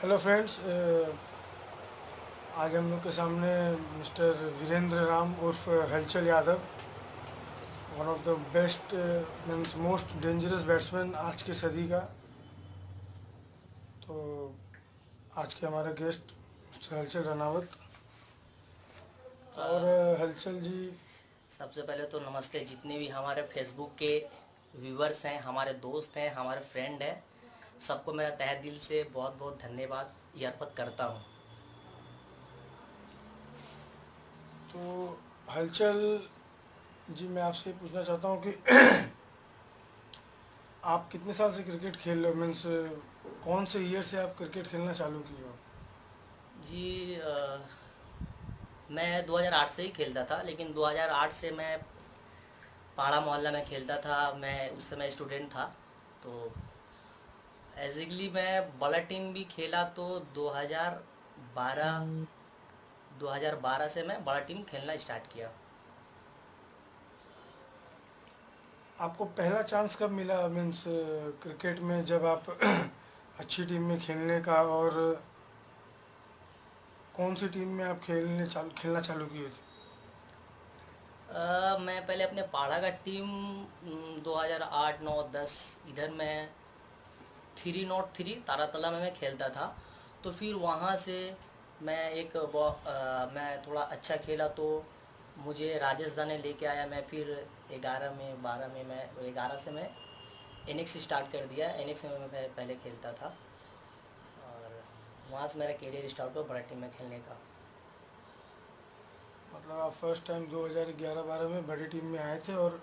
Hello friends, आज हम लोग के सामने मिस्टर वीरेंद्र राम उर्फ हलचल Yadav, one of the best means most dangerous batsman आज की सदी का। तो आज के हमारे गेस्ट मिस्टर हलचल रनावत। और हलचल जी, सबसे पहले तो नमस्ते। जितने भी हमारे फेसबुक के व्यूवर्स हैं, हमारे दोस्त हैं, हमारे फ्रेंड हैं, सबको मेरा तहे दिल से बहुत बहुत धन्यवाद अर्पित करता हूँ। तो हलचल जी, मैं आपसे ये पूछना चाहता हूँ कि आप कितने साल से क्रिकेट खेल रहे हो, मीन्स कौन से ईयर से आप क्रिकेट खेलना चालू किए हो? जी, मैं 2008 से ही खेलता था, लेकिन 2008 से मैं पाड़ा मोहल्ला में खेलता था। मैं उस समय स्टूडेंट था। तो एजिकली मैं बड़ा टीम भी खेला तो 2012 से मैं बड़ा टीम खेलना स्टार्ट किया। आपको पहला चांस कब मिला मीन्स क्रिकेट में, जब आप अच्छी टीम में खेलने का? और कौन सी टीम में आप खेलना चालू किए थे? मैं पहले अपने पाड़ा का टीम 2008 9 10 इधर मैं 303 तारातला में मैं खेलता था। तो फिर वहाँ से मैं मैं थोड़ा अच्छा खेला तो मुझे राजेश दा ने लेके आया। मैं फिर 11 में 12 में मैं 11 से मैं एनेक्स स्टार्ट कर दिया। एनेक्स में मैं पहले खेलता था और वहाँ से मेरा करियर स्टार्ट हुआ बड़ा टीम में खेलने का। मतलब आप फर्स्ट टाइम 2011-12 में बड़ी टीम में आए थे और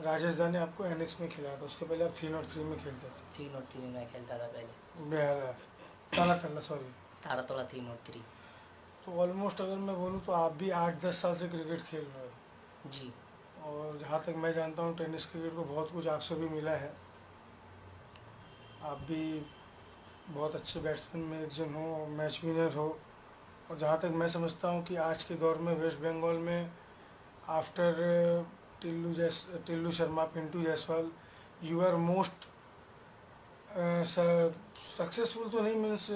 राजेश दा ने आपको एनेक्स में खिलाया था। उसके पहले आप 3 और 3 में खेलते थे। 3 और 3 में खेलता था पहले। बिहार ताला तल्ला, सॉरी। तारातला 3 और 3। तो ऑलमोस्ट अगर मैं बोलूँ तो आप भी 8-10 साल से क्रिकेट खेल रहे हो। जी। और जहाँ तक मैं जानता हूँ, टेनिस क्रिकेट को बहुत कुछ आपसे भी मिला है। आप भी बहुत अच्छे बैट्समैन में एक जन हो, मैच विनर हो। और जहाँ तक मैं समझता हूँ कि आज के दौर में वेस्ट बंगाल में after Tillu Sharma, Pintu Jaiswal, you are most successful तो नहीं, मीन्स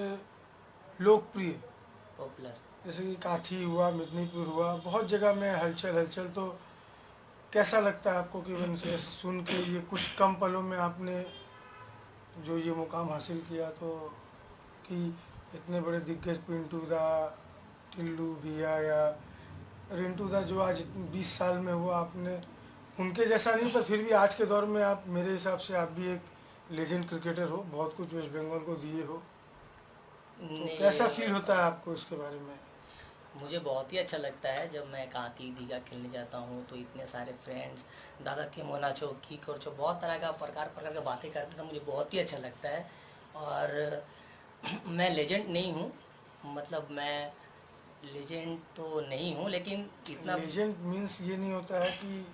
लोकप्रिय। पॉपुलर। जैसे कि काथी हुआ, मिदनीपुर हुआ, बहुत जगह में हलचल हलचल। तो कैसा लगता है आपको कि मीन्स ये सुन के, ये कुछ कम पलों में आपने जो ये मुकाम हासिल किया, तो कि इतने बड़े दिग्गज पिंटू दा, टिल्लू भैया या रिंटू दा जो आज 20 साल में हुआ, आपने उनके जैसा नहीं पर फिर भी आज के दौर में आप, मेरे हिसाब से आप भी एक लेजेंड क्रिकेटर हो, बहुत कुछ वेस्ट बंगाल को दिए हो। तो ने कैसा फील होता है आपको इसके बारे में? मुझे बहुत ही अच्छा लगता है जब मैं कांति दीघा खेलने जाता हूँ तो इतने सारे फ्रेंड्स दादा के मोना चो की कर चो बहुत तरह का प्रकार प्रकार की बातें करते हैं तो मुझे बहुत ही अच्छा लगता है। और मैं लेजेंड नहीं हूँ, मतलब मैं लेजेंड तो नहीं हूँ, लेकिन इतना। लेजेंड मीन्स ये नहीं होता है कि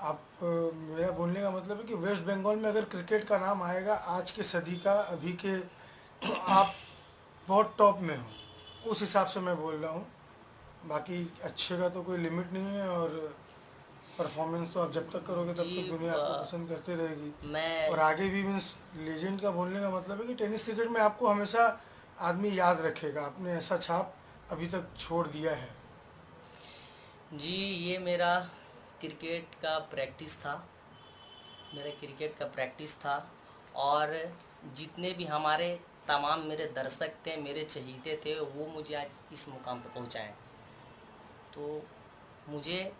आप मेरा बोलने का मतलब है कि वेस्ट बंगाल में अगर क्रिकेट का नाम आएगा आज के सदी का, अभी के, तो आप बहुत टॉप में हो, उस हिसाब से मैं बोल रहा हूँ। बाकी अच्छे का तो कोई लिमिट नहीं है, और परफॉर्मेंस तो आप जब तक करोगे तब जी। तक दुनिया आपको पसंद करती रहेगी। और मैं आगे भी मीन्स लेजेंड का बोलने का मतलब है कि टेनिस क्रिकेट में आपको हमेशा आदमी याद रखेगा, आपने ऐसा छाप अभी तक छोड़ दिया है। जी, ये मेरा क्रिकेट का प्रैक्टिस था। मेरा क्रिकेट का प्रैक्टिस था। और जितने भी हमारे तमाम मेरे दर्शक थे, मेरे चहीते थे, वो मुझे आज इस मुकाम पर पहुंचाए। तो मुझे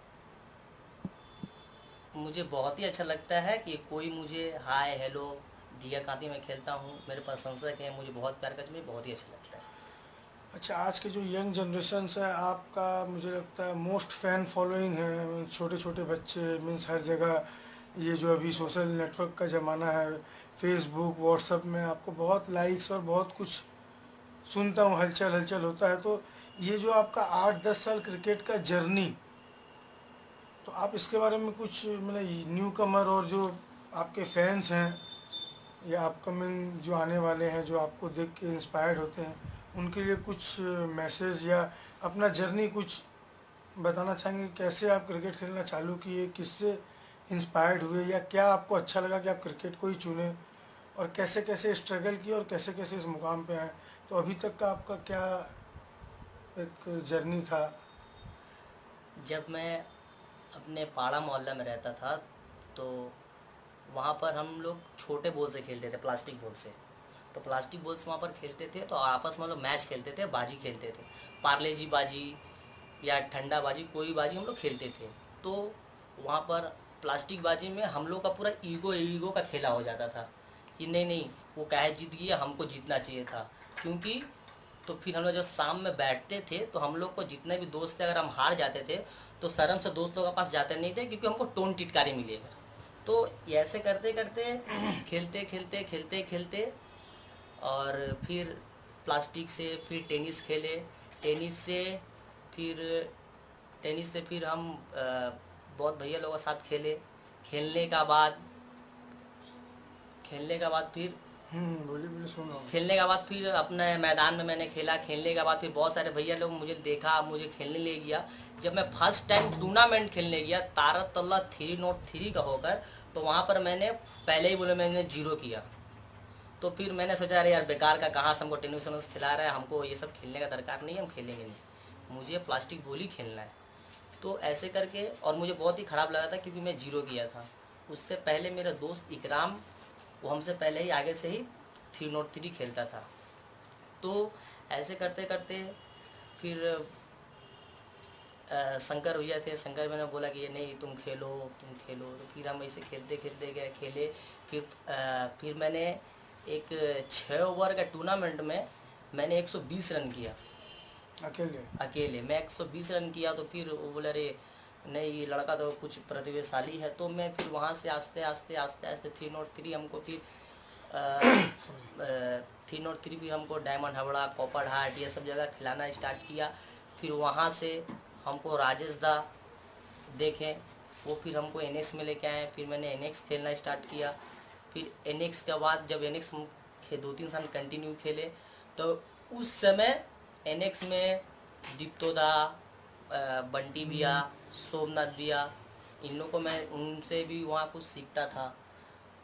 मुझे बहुत ही अच्छा लगता है कि कोई मुझे हाय हेलो दिया कांति में खेलता हूँ, मेरे प्रशंसक हैं, मुझे बहुत प्यार करते, मुझे बहुत ही अच्छा लगता है। अच्छा, आज के जो यंग जनरेशन है आपका, मुझे लगता है मोस्ट फैन फॉलोइंग है, छोटे छोटे बच्चे मीन्स हर जगह। ये जो अभी सोशल नेटवर्क का ज़माना है, फेसबुक व्हाट्सअप में आपको बहुत लाइक्स और बहुत कुछ सुनता हूँ, हलचल हलचल होता है। तो ये जो आपका 8-10 साल क्रिकेट का जर्नी, तो आप इसके बारे में कुछ मतलब न्यू कमर और जो आपके फैंस हैं या अपकमिंग जो आने वाले हैं, जो आपको देख के इंस्पायर्ड होते हैं, उनके लिए कुछ मैसेज या अपना जर्नी कुछ बताना चाहेंगे? कैसे आप क्रिकेट खेलना चालू किए, किससे इंस्पायर्ड हुए, या क्या आपको अच्छा लगा कि आप क्रिकेट को ही चुने? और कैसे कैसे स्ट्रगल किया और कैसे कैसे इस मुकाम पे आए, तो अभी तक का आपका क्या एक जर्नी था? जब मैं अपने पाड़ा मोहल्ला में रहता था, तो वहाँ पर हम लोग छोटे बॉल से खेलते थे, प्लास्टिक बॉल से। तो प्लास्टिक बॉल से वहाँ पर खेलते थे, तो आपस में लोग मैच खेलते थे, बाजी खेलते थे, पार्ले जी बाजी या ठंडा बाजी, कोई बाजी हम लोग खेलते थे। तो वहाँ पर प्लास्टिक बाजी में हम लोग का पूरा ईगो ईगो का खेला हो जाता था कि नहीं नहीं, वो काहे जीत गया, हमको जीतना चाहिए था। क्योंकि तो फिर हम लोग जब शाम में बैठते थे, तो हम लोग को जितने भी दोस्त थे, अगर हम हार जाते थे तो शर्म से दोस्त लोगों के पास जाते नहीं थे, क्योंकि हमको टोन टिटकारी मिलेगा। तो ऐसे करते करते खेलते खेलते खेलते खेलते और फिर प्लास्टिक से फिर टेनिस खेले। टेनिस से फिर टेनिस से फिर हम बहुत भैया लोगों के साथ खेले। खेलने का बाद खेलने का बाद फिर बोलिए बोलिए, सुन रहा हूँ। खेलने के बाद फिर अपने मैदान में मैंने खेला। खेलने के बाद फिर बहुत सारे भैया लोग मुझे देखा, मुझे खेलने ले गया। जब मैं फर्स्ट टाइम टूर्नामेंट खेलने गया तारतल्ला 3-0 का होकर, तो वहाँ पर मैंने पहले ही बोले मैंने जीरो किया। तो फिर मैंने सोचा अरे यार बेकार का, कहाँ से हमको टेनिस वेनिस खिला रहा है, हमको ये सब खेलने का दरकार नहीं है, हम खेलेंगे नहीं, मुझे प्लास्टिक बॉल ही खेलना है। तो ऐसे करके, और मुझे बहुत ही ख़राब लगा था क्योंकि मैं जीरो किया था। उससे पहले मेरा दोस्त इकराम, वो हमसे पहले ही आगे से ही 3-0 खेलता था। तो ऐसे करते करते फिर शंकर भैया थे, शंकर मैंने बोला कि ये नहीं, तुम खेलो तुम खेलो। तो फिर हम ऐसे खेलते खेलते गए, खेले। फिर मैंने एक 6 ओवर का टूर्नामेंट में मैंने 120 रन किया अकेले? अकेले। मैं 120 रन किया। तो फिर वो बोले अरे नहीं, ये लड़का तो कुछ प्रतिभाशाली है। तो मैं फिर वहाँ से आस्ते आस्ते आस्ते आस्ते 3-0 हमको फिर 3-0 भी हमको डायमंड हावड़ा, कॉपर हार्ट, ये सब जगह खिलाना स्टार्ट किया। फिर वहाँ से हमको राजेश दा देखें, वो फिर हमको एनएक्स में लेके आए। फिर मैंने एनएक्स खेलना स्टार्ट किया। फिर एनएक्स के बाद जब एनएक्स हम 2-3 साल कंटिन्यू खेले, तो उस समय एनएक्स में दीप्तोदा, बंटी भैया, सोमनाथ भैया, इन लोगों को मैं उनसे भी वहाँ कुछ सीखता था।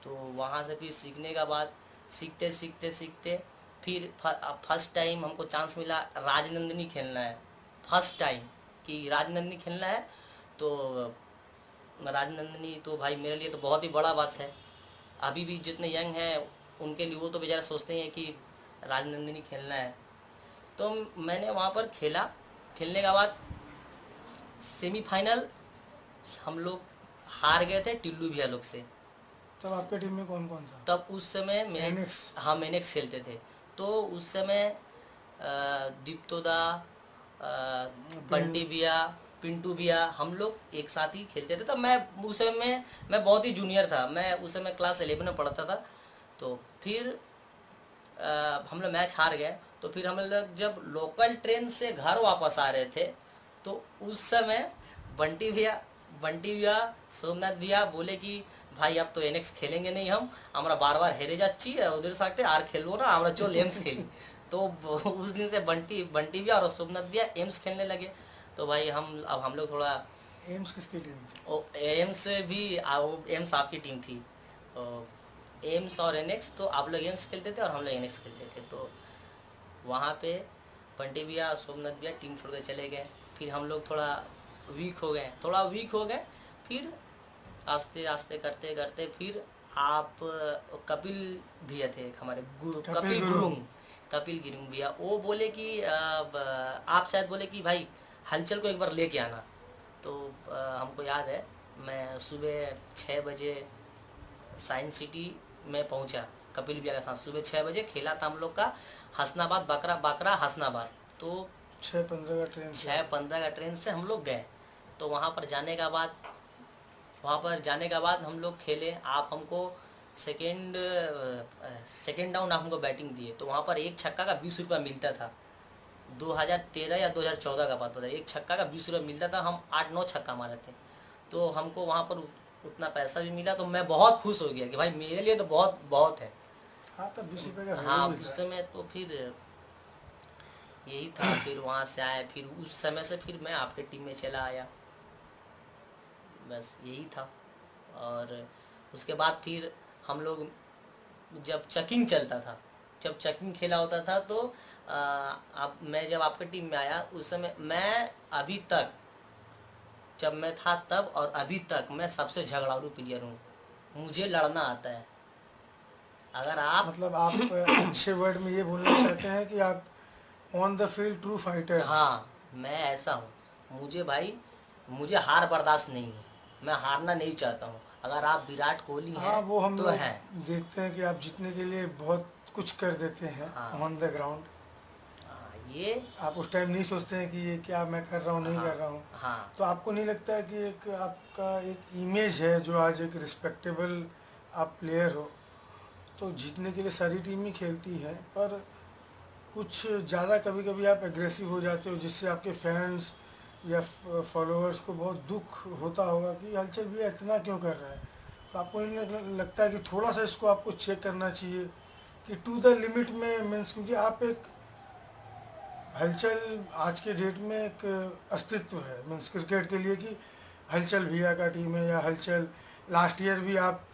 तो वहाँ से फिर सीखने का बाद सीखते सीखते सीखते फिर फर्स्ट टाइम हमको चांस मिला राजनंदिनी खेलना है। फर्स्ट टाइम कि राजनंदिनी खेलना है, तो राजनंदिनी तो भाई मेरे लिए तो बहुत ही बड़ा बात है। अभी भी जितने यंग हैं उनके लिए, वो तो बेचारे सोचते हैं कि राजनंदिनी खेलना है। तो मैंने वहाँ पर खेला। खेलने के बाद सेमीफाइनल हम लोग हार गए थे टिल्लू भैया लोग से। तब आपके टीम में कौन कौन था? तब उस समय मैं, एनेक्स? हम एनेक्स खेलते थे। तो उस समय दीप्तोदा, बंटी भैया, पिंटू भैया, हम लोग एक साथ ही खेलते थे। तब मैं उस समय मैं बहुत ही जूनियर था, मैं उस समय क्लास 11 में पढ़ता था। तो फिर हम लोग मैच हार गए। तो फिर हम लोग जब लोकल ट्रेन से घर वापस आ रहे थे, तो उस समय बंटी भैया बंटी भैया सोमनाथ भैया बोले कि भाई अब तो एनेक्स खेलेंगे नहीं, हम हमरा बार बार हेरे जाच्छी उधर साथे आर खेलबो ना, हमरा चल एम्स खेली। तो उस दिन से बंटी बंटी भैया और सोमनाथ भैया एम्स खेलने लगे। तो भाई हम लोग थोड़ा, एम्स किसकी टीम थी? एम्स भी एम्स आपकी टीम थी। एम्स और एनेक्स, तो आप लोग एम्स खेलते थे और हम लोग एनेक्स खेलते थे। तो वहाँ पे बंटी भैया और सोमनाथ भैया टीम छोड़ के चले गए। फिर हम लोग थोड़ा वीक हो गए। फिर आस्ते आस्ते करते करते फिर आप कपिल भैया थे एक हमारे कपिल कपिल गुरु। गुरुंग, कपिल गिरुंग भैया, वो बोले कि आप शायद बोले कि भाई हलचल को एक बार लेके आना। तो हमको याद है, मैं सुबह 6 बजे साइंस सिटी में पहुंचा कपिल भैया के साथ। सुबह 6 बजे खेला था हम लोग का हसनाबाद, बकरा बकरा हसनाबाद। तो 6:15 का ट्रेन से? 6:15 का ट्रेन से हम लोग गए। तो वहाँ पर जाने के बाद हम लोग खेले। आप हमको सेकेंड सेकेंड डाउन आप हमको बैटिंग दिए। तो वहाँ पर एक छक्का का 20 रुपया मिलता था। 2013 या 2014 का बात बता, एक छक्का का 20 रुपया मिलता था। हम 8-9 छक्का मारे थे। तो हमको वहाँ पर उतना पैसा भी मिला। तो मैं बहुत खुश हो गया कि भाई मेरे लिए तो बहुत बहुत है। हाँ, तब 20 रुपये का हाँ, वैल्यू भी उस था। समय तो फिर यही था। फिर वहाँ से आए, फिर उस समय से फिर मैं आपके टीम में चला आया। बस यही था। और उसके बाद फिर हम लोग जब चेकिंग चलता था, जब चेकिंग खेला होता था तो अब मैं जब आपके टीम में आया उस समय मैं अभी तक, जब मैं था तब और अभी तक मैं सबसे झगड़ालू प्लेयर हूँ। मुझे लड़ना आता है। अगर आप मतलब आप अच्छे वर्ड में ये बोलना चाहते हैं कि आप on the field true fighter हैं। हाँ, मैं ऐसा हूँ। मुझे भाई, मुझे हार बर्दाश्त नहीं है। मैं हारना नहीं चाहता हूँ। अगर आप विराट कोहली हाँ, हैं वो हम तो लोग हैं। देखते हैं कि आप जीतने के लिए बहुत कुछ कर देते हैं हाँ, ऑन द ग्राउंड। हाँ, ये, आप उस टाइम नहीं सोचते हैं कि ये क्या मैं कर रहा हूँ नहीं हाँ, कर रहा हूँ। हाँ, तो आपको नहीं लगता है कि एक आपका एक इमेज है जो आज एक रिस्पेक्टेबल आप प्लेयर हो। तो जीतने के लिए सारी टीम ही खेलती है, पर कुछ ज़्यादा कभी कभी आप एग्रेसिव हो जाते हो जिससे आपके फैंस या फॉलोअर्स को बहुत दुख होता होगा कि हलचल भैया इतना क्यों कर रहा है। तो आपको नहीं लगता है कि थोड़ा सा इसको आपको चेक करना चाहिए कि टू द लिमिट में मीन्स, क्योंकि आप एक हलचल आज के डेट में एक अस्तित्व है मीन्स क्रिकेट के लिए कि हलचल भैया का टीम है या हलचल। लास्ट ईयर भी आप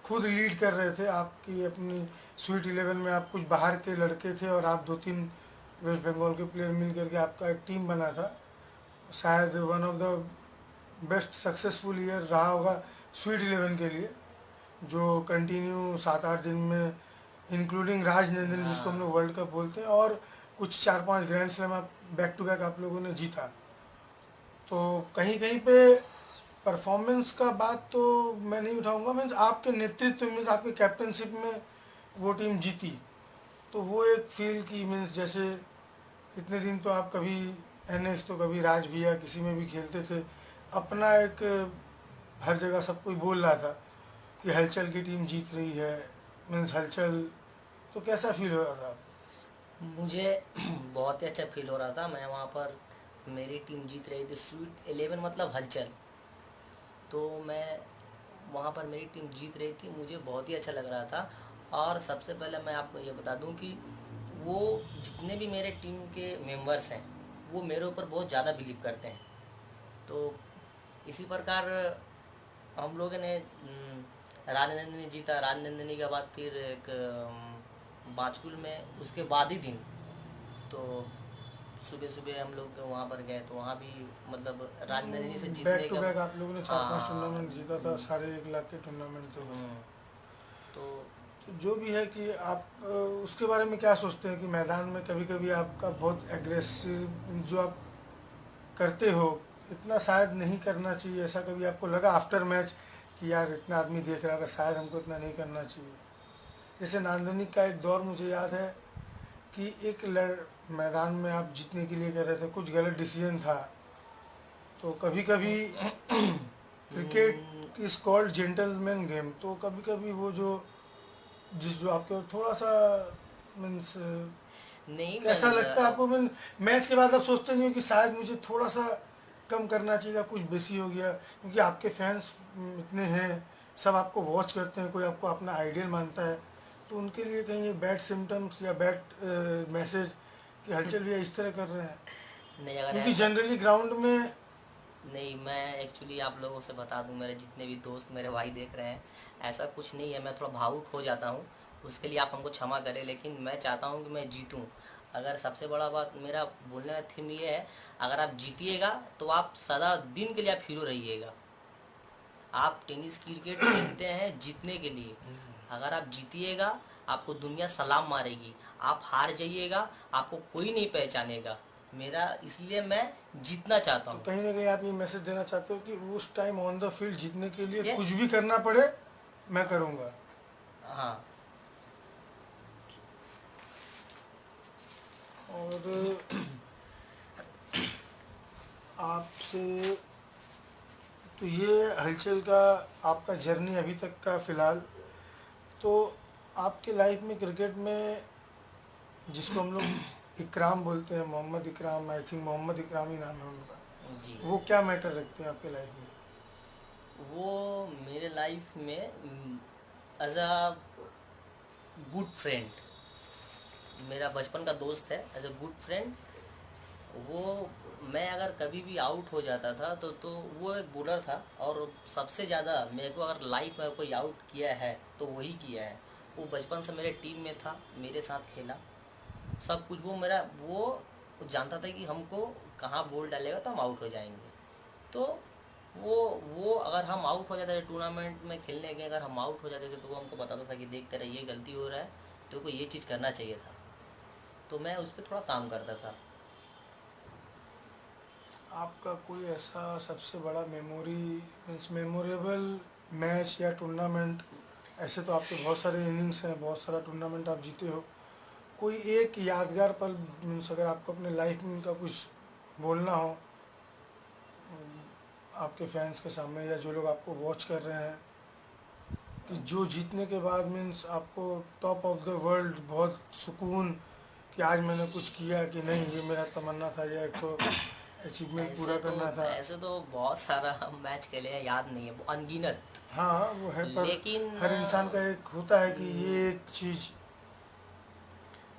खुद लीड कर रहे थे, आपकी अपनी स्वीट 11 में आप कुछ बाहर के लड़के थे और आप दो तीन वेस्ट बंगाल के प्लेयर मिल करके आपका एक टीम बना था। शायद one of the best successful year रहा होगा स्वीट 11 के लिए, जो कंटिन्यू 7-8 दिन में, इंक्लूडिंग राजनंदन जिसको हम हाँ, लोग वर्ल्ड कप बोलते हैं, और कुछ 4-5 ग्रैंड स्लैम आप बैक टू बैक आप लोगों ने जीता। तो कहीं कहीं पे परफॉर्मेंस का बात तो मैं नहीं उठाऊंगा, मीन्स आपके नेतृत्व मीन्स आपके कैप्टनशिप में वो टीम जीती। तो वो एक फील की मीन्स जैसे इतने दिन तो आप कभी एनएक्स तो कभी राज भैया किसी में भी खेलते थे, अपना एक हर जगह सब कोई बोल रहा था कि हलचल की टीम जीत रही है मीन्स हलचल। तो कैसा फील हो रहा था? मुझे बहुत ही अच्छा फील हो रहा था। मैं वहाँ पर, मेरी टीम जीत रही थी, स्वीट 11 मतलब हलचल। तो मैं वहाँ पर, मेरी टीम जीत रही थी, मुझे बहुत ही अच्छा लग रहा था। और सबसे पहले मैं आपको ये बता दूं कि वो जितने भी मेरे टीम के मेंबर्स हैं वो मेरे ऊपर बहुत ज़्यादा बिलीव करते हैं। तो इसी प्रकार हम लोगों ने राजनंदिनी जीता। राजनंदिनी के बाद फिर एक बाजकुल में उसके बाद ही दिन, तो सुबह सुबह हम लोग वहाँ पर गए तो वहाँ भी मतलब राजनंदिनी से बैक जीतने टू का। बैक आप लोगों ने 4-5 हाँ। टूर्नामेंट जीता था, सारे 1 लाख के टूर्नामेंट थे वो सब। हम्म, तो तो जो भी है कि आप उसके बारे में क्या सोचते हैं कि मैदान में कभी कभी आपका बहुत एग्रेसिव जो आप करते हो, इतना शायद नहीं करना चाहिए, ऐसा कभी आपको लगा आफ्टर मैच कि यार इतना आदमी देख रहा था शायद हमको इतना नहीं करना चाहिए? जैसे नांदनी का एक दौर मुझे याद है कि एक मैदान में आप जीतने के लिए कर रहे थे, कुछ गलत डिसीजन था। तो कभी कभी hmm, cricket is called gentleman game, तो कभी कभी वो जो जिस जो आपके थोड़ा सा मीन्स नहीं मैं कैसा लगता है आपको? मीन मैच के बाद आप सोचते नहीं हो कि शायद मुझे थोड़ा सा कम करना चाहिए था, कुछ बेसी हो गया, क्योंकि आपके फैंस इतने हैं, सब आपको वॉच करते हैं, कोई आपको अपना आइडियल मानता है। तो उनके लिए कहीं ये बैड सिम्टम्स या बैड मैसेज कि हलचल भैया इस तरह कर रहे हैं? नहीं, अगर क्योंकि ऐसा, जनरली ग्राउंड में नहीं, मैं एक्चुअली आप लोगों से बता दूं, मेरे जितने भी दोस्त मेरे भाई देख रहे हैं, ऐसा कुछ नहीं है। मैं थोड़ा भावुक हो जाता हूं, उसके लिए आप हमको क्षमा करें, लेकिन मैं चाहता हूं कि मैं जीतूं। अगर सबसे बड़ा बात मेरा बोलने का थीम ये है, अगर आप जीतिएगा तो आप सदा दिन के लिए आप हीरो रहिएगा। आप टेनिस क्रिकेट खेलते हैं जीतने के लिए। अगर आप जीतिएगा आपको दुनिया सलाम मारेगी। आप हार जाइएगा आपको कोई नहीं पहचानेगा। मेरा इसलिए मैं जीतना चाहता तो हूँ। कहीं ना कहीं आप ये मैसेज देना चाहते हो कि उस टाइम ऑन द फील्ड जीतने के लिए ये, कुछ भी करना पड़े मैं करूँगा। हाँ, और आपसे तो ये हलचल का आपका जर्नी अभी तक का फ़िलहाल, तो आपके लाइफ में क्रिकेट में जिसको हम लोग इकराम बोलते हैं, मोहम्मद इकराम, आई थिंक मोहम्मद इकराम ही नाम है उनका, जी, वो क्या मैटर रखते हैं आपके लाइफ में? वो मेरे लाइफ में एज अ गुड फ्रेंड, मेरा बचपन का दोस्त है, एज अ गुड फ्रेंड। वो, मैं अगर कभी भी आउट हो जाता था तो वो एक बॉलर था, और सबसे ज़्यादा मेरे को अगर लाइफ में कोई आउट किया है तो वही किया है। वो बचपन से मेरे टीम में था, मेरे साथ खेला सब कुछ। वो जानता था कि हमको कहाँ बॉल डालेगा तो हम आउट हो जाएंगे। तो वो अगर हम आउट हो जाते थे टूर्नामेंट में खेलने के, अगर हम आउट हो जाते थे तो वो हमको बताता था कि देख तेरा ये गलती हो रहा है, तो को ये चीज़ करना चाहिए था। तो मैं उस पर थोड़ा काम करता था। आपका कोई ऐसा सबसे बड़ा मीन्स मेमोरेबल मैच या टूर्नामेंट? ऐसे तो आपके बहुत सारे इनिंग्स हैं, बहुत सारा टूर्नामेंट आप जीते हो, कोई एक यादगार पल मीन्स अगर आपको अपने लाइफ में का कुछ बोलना हो आपके फैंस के सामने या जो लोग आपको वॉच कर रहे हैं, कि जो जीतने के बाद मीन्स आपको टॉप ऑफ द वर्ल्ड बहुत सुकून कि आज मैंने कुछ किया, कि नहीं ये मेरा तमन्ना था या एक तो अचीवमेंट पूरा करना था। ऐसे तो बहुत सारा हम मैच खेले हैं, याद नहीं है, वो अनगिनत। हाँ वो है, पर लेकिन हर इंसान का एक होता है कि ये एक चीज़।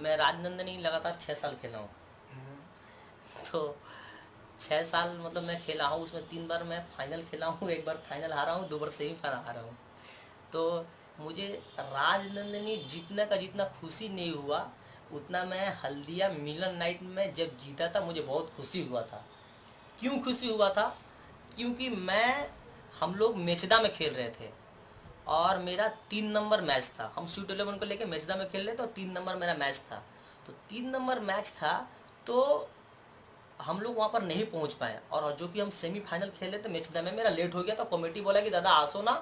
मैं राजनंदनी लगातार 6 साल खेला हूँ। तो 6 साल मतलब मैं खेला हूँ, उसमें 3 बार मैं फाइनल खेला हूँ, एक बार फाइनल हारा हूँ, 2 बार सेमीफाइनल हारा हूँ। तो मुझे राजनंदनी जीतने का जितना खुशी नहीं हुआ, उतना मैं हल्दिया मिलन नाइट में जब जीता था मुझे बहुत खुशी हुआ था। क्यों खुशी हुआ था? क्योंकि हम लोग मेचदा में खेल रहे थे और मेरा 3 नंबर मैच था। हम स्वीट 11 को लेके मेचदा में खेल रहे थे और 3 नंबर मेरा मैच था। तो 3 नंबर मैच था, तो हम लोग वहाँ पर नहीं पहुँच पाए। और जो कि हम सेमीफाइनल खेले थे मेचदा में, मेरा लेट हो गया तो कमेटी बोला कि दादा आसो ना,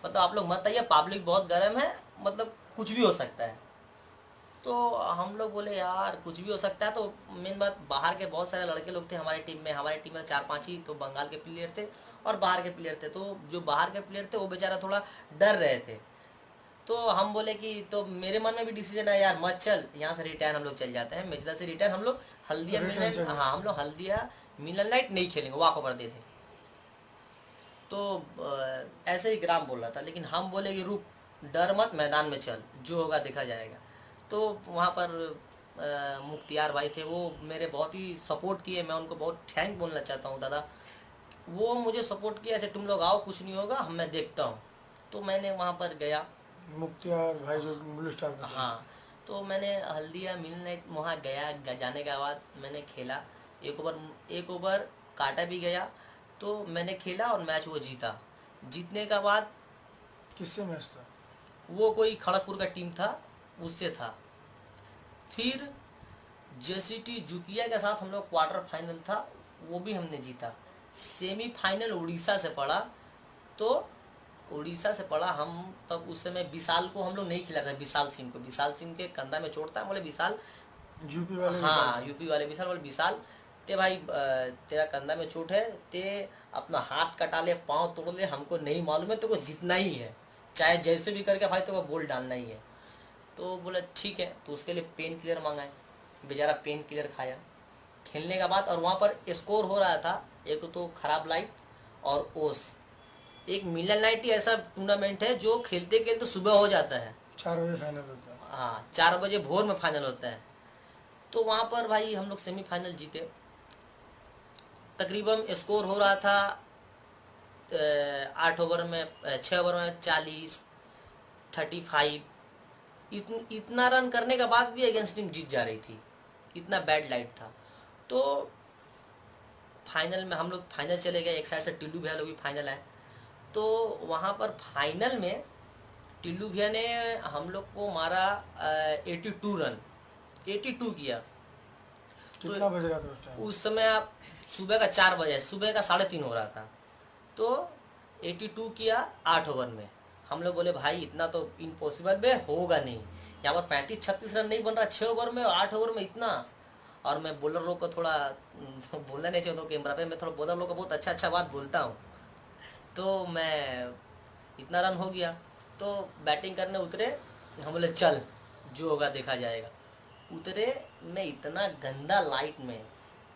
मतलब आप लोग मत आइए, पब्लिक बहुत गर्म है, मतलब कुछ भी हो सकता है। तो हम लोग बोले यार कुछ भी हो सकता है। तो मेन बात, बाहर के बहुत सारे लड़के लोग थे हमारे टीम में 4-5 ही तो बंगाल के प्लेयर थे और बाहर के प्लेयर थे। तो जो बाहर के प्लेयर थे वो बेचारा थोड़ा डर रहे थे। तो हम बोले कि, तो मेरे मन में भी डिसीजन है यार मत चल, यहाँ से रिटायर हम लोग चल जाते हैं, मेचदा से रिटायर हम लोग हल्दिया रिटर्न मिलन, चले हाँ हम जाते लोग हैं। हल्दिया मिलन नाइट नहीं खेलेंगे, वॉक ओवर दे थे। तो ऐसे ही ग्राम बोल रहा था, लेकिन हम बोले कि रुक, डर मत, मैदान में चल, जो होगा देखा जाएगा। तो वहाँ पर मुख्तियार भाई थे, वो मेरे बहुत ही सपोर्ट किए। मैं उनको बहुत थैंक बोलना चाहता हूँ दादा। वो मुझे सपोर्ट किया, अच्छा तुम लोग आओ, कुछ नहीं होगा, मैं देखता हूँ। तो मैंने वहाँ पर गया। मुख्तियार भाई जो ब्लू स्टार का प्लेयर हाँ, तो मैंने हल्दिया मिलने वहाँ गया, जाने के बाद मैंने खेला। एक ओवर काटा भी गया। तो मैंने खेला और मैच वो जीता। जीतने का बाद था, किससे मैच था? वो कोई खड़गपुर का टीम था, उससे था। फिर जेसीटी जुकिया के साथ हम लोग क्वार्टर फाइनल था, वो भी हमने जीता। सेमीफाइनल उड़ीसा से पड़ा। तो उड़ीसा से पड़ा, हम तब उस समय विशाल को हम लोग नहीं खिला रहे, विशाल सिंह को। विशाल सिंह के कंधा में चोट था, बोले विशाल, यूपी वाले विशाल हाँ को? यूपी वाले विशाल, बोले विशाल ते भाई तेरा कंधा में चोट है, ते अपना हाथ कटा ले, पाँव तोड़ ले, हमको नहीं मालूम है, तो को जितना ही है, चाहे जैसे भी करके भाई तो को बॉल डालना ही है। तो बोला ठीक है। तो उसके लिए पेन किलर मंगाए, बेचारा पेन किलर खाया। खेलने का बाद, और वहाँ पर स्कोर हो रहा था, एक तो खराब लाइट और ओस। एक मिलन नाइट ही ऐसा टूर्नामेंट है जो खेलते खेलते सुबह हो जाता है। 4 बजे फाइनल होता है। हाँ, 4 बजे भोर में फाइनल होता है। तो वहाँ पर भाई हम लोग सेमीफाइनल जीते। तकरीबन स्कोर हो रहा था 8 ओवर में, 6 ओवर में 40, 35। इतना रन करने के बाद भी अगेंस्ट टीम जीत जा रही थी, इतना बैड लाइट था। तो फाइनल में हम लोग फाइनल चले गए, एक साइड से टिल्लू भैया लोग भी फाइनल आए। तो वहाँ पर फाइनल में टिल्लू भैया ने हम लोग को मारा 82 रन, 82 किया। तो कितना बज रहा था उस टाइम? उस समय आप सुबह का 4 बजे, सुबह का 3:30 हो रहा था। तो 82 किया 8 ओवर में। हम लोग बोले भाई इतना तो इम्पॉसिबल बे, होगा नहीं, यहाँ पर 35-36 रन नहीं बन रहा 6 ओवर में, 8 ओवर में इतना। और मैं बॉलर लोग को थोड़ा बोलना नहीं चाहता हूँ कैमरा पे, मैं थोड़ा बॉलर लोग को बहुत अच्छा अच्छा बात बोलता हूँ। तो मैं, इतना रन हो गया, तो बैटिंग करने उतरे। हम बोले चल, जो होगा देखा जाएगा। उतरे, मैं इतना गंदा लाइट में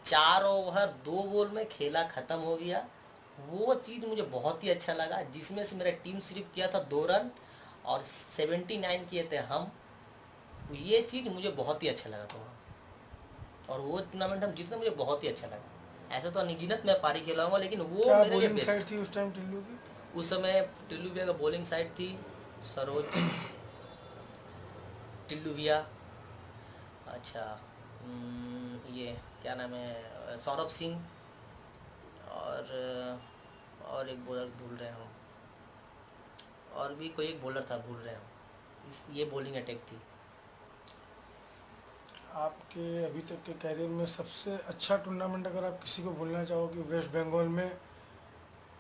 4 ओवर 2 बॉल में खेला, ख़त्म हो गया। वो चीज़ मुझे बहुत ही अच्छा लगा, जिसमें से मेरा टीम सिर्फ किया था 2 रन और 79 किए थे हम। ये चीज़ मुझे बहुत ही अच्छा लगा था वहाँ। और वो टूर्नामेंट हम जीतने मुझे बहुत ही अच्छा लगा। ऐसे तो अनगिनत मैं पारी खेलाऊंगा, लेकिन वो क्या मेरे लिए बॉलिंग बेस्ट। साइड थी उस टाइम टिल्लू की? उस समय टिल्लू भैया का बॉलिंग साइड थी सरोज, टिल्लू भैया, अच्छा, ये क्या नाम है, सौरभ सिंह, और एक बॉलर भूल रहे हूँ, और भी कोई एक बॉलर था भूल रहे हूँ। ये बॉलिंग अटैक थी। आपके अभी तक के कैरियर में सबसे अच्छा टूर्नामेंट अगर आप किसी को बोलना चाहो कि वेस्ट बंगाल में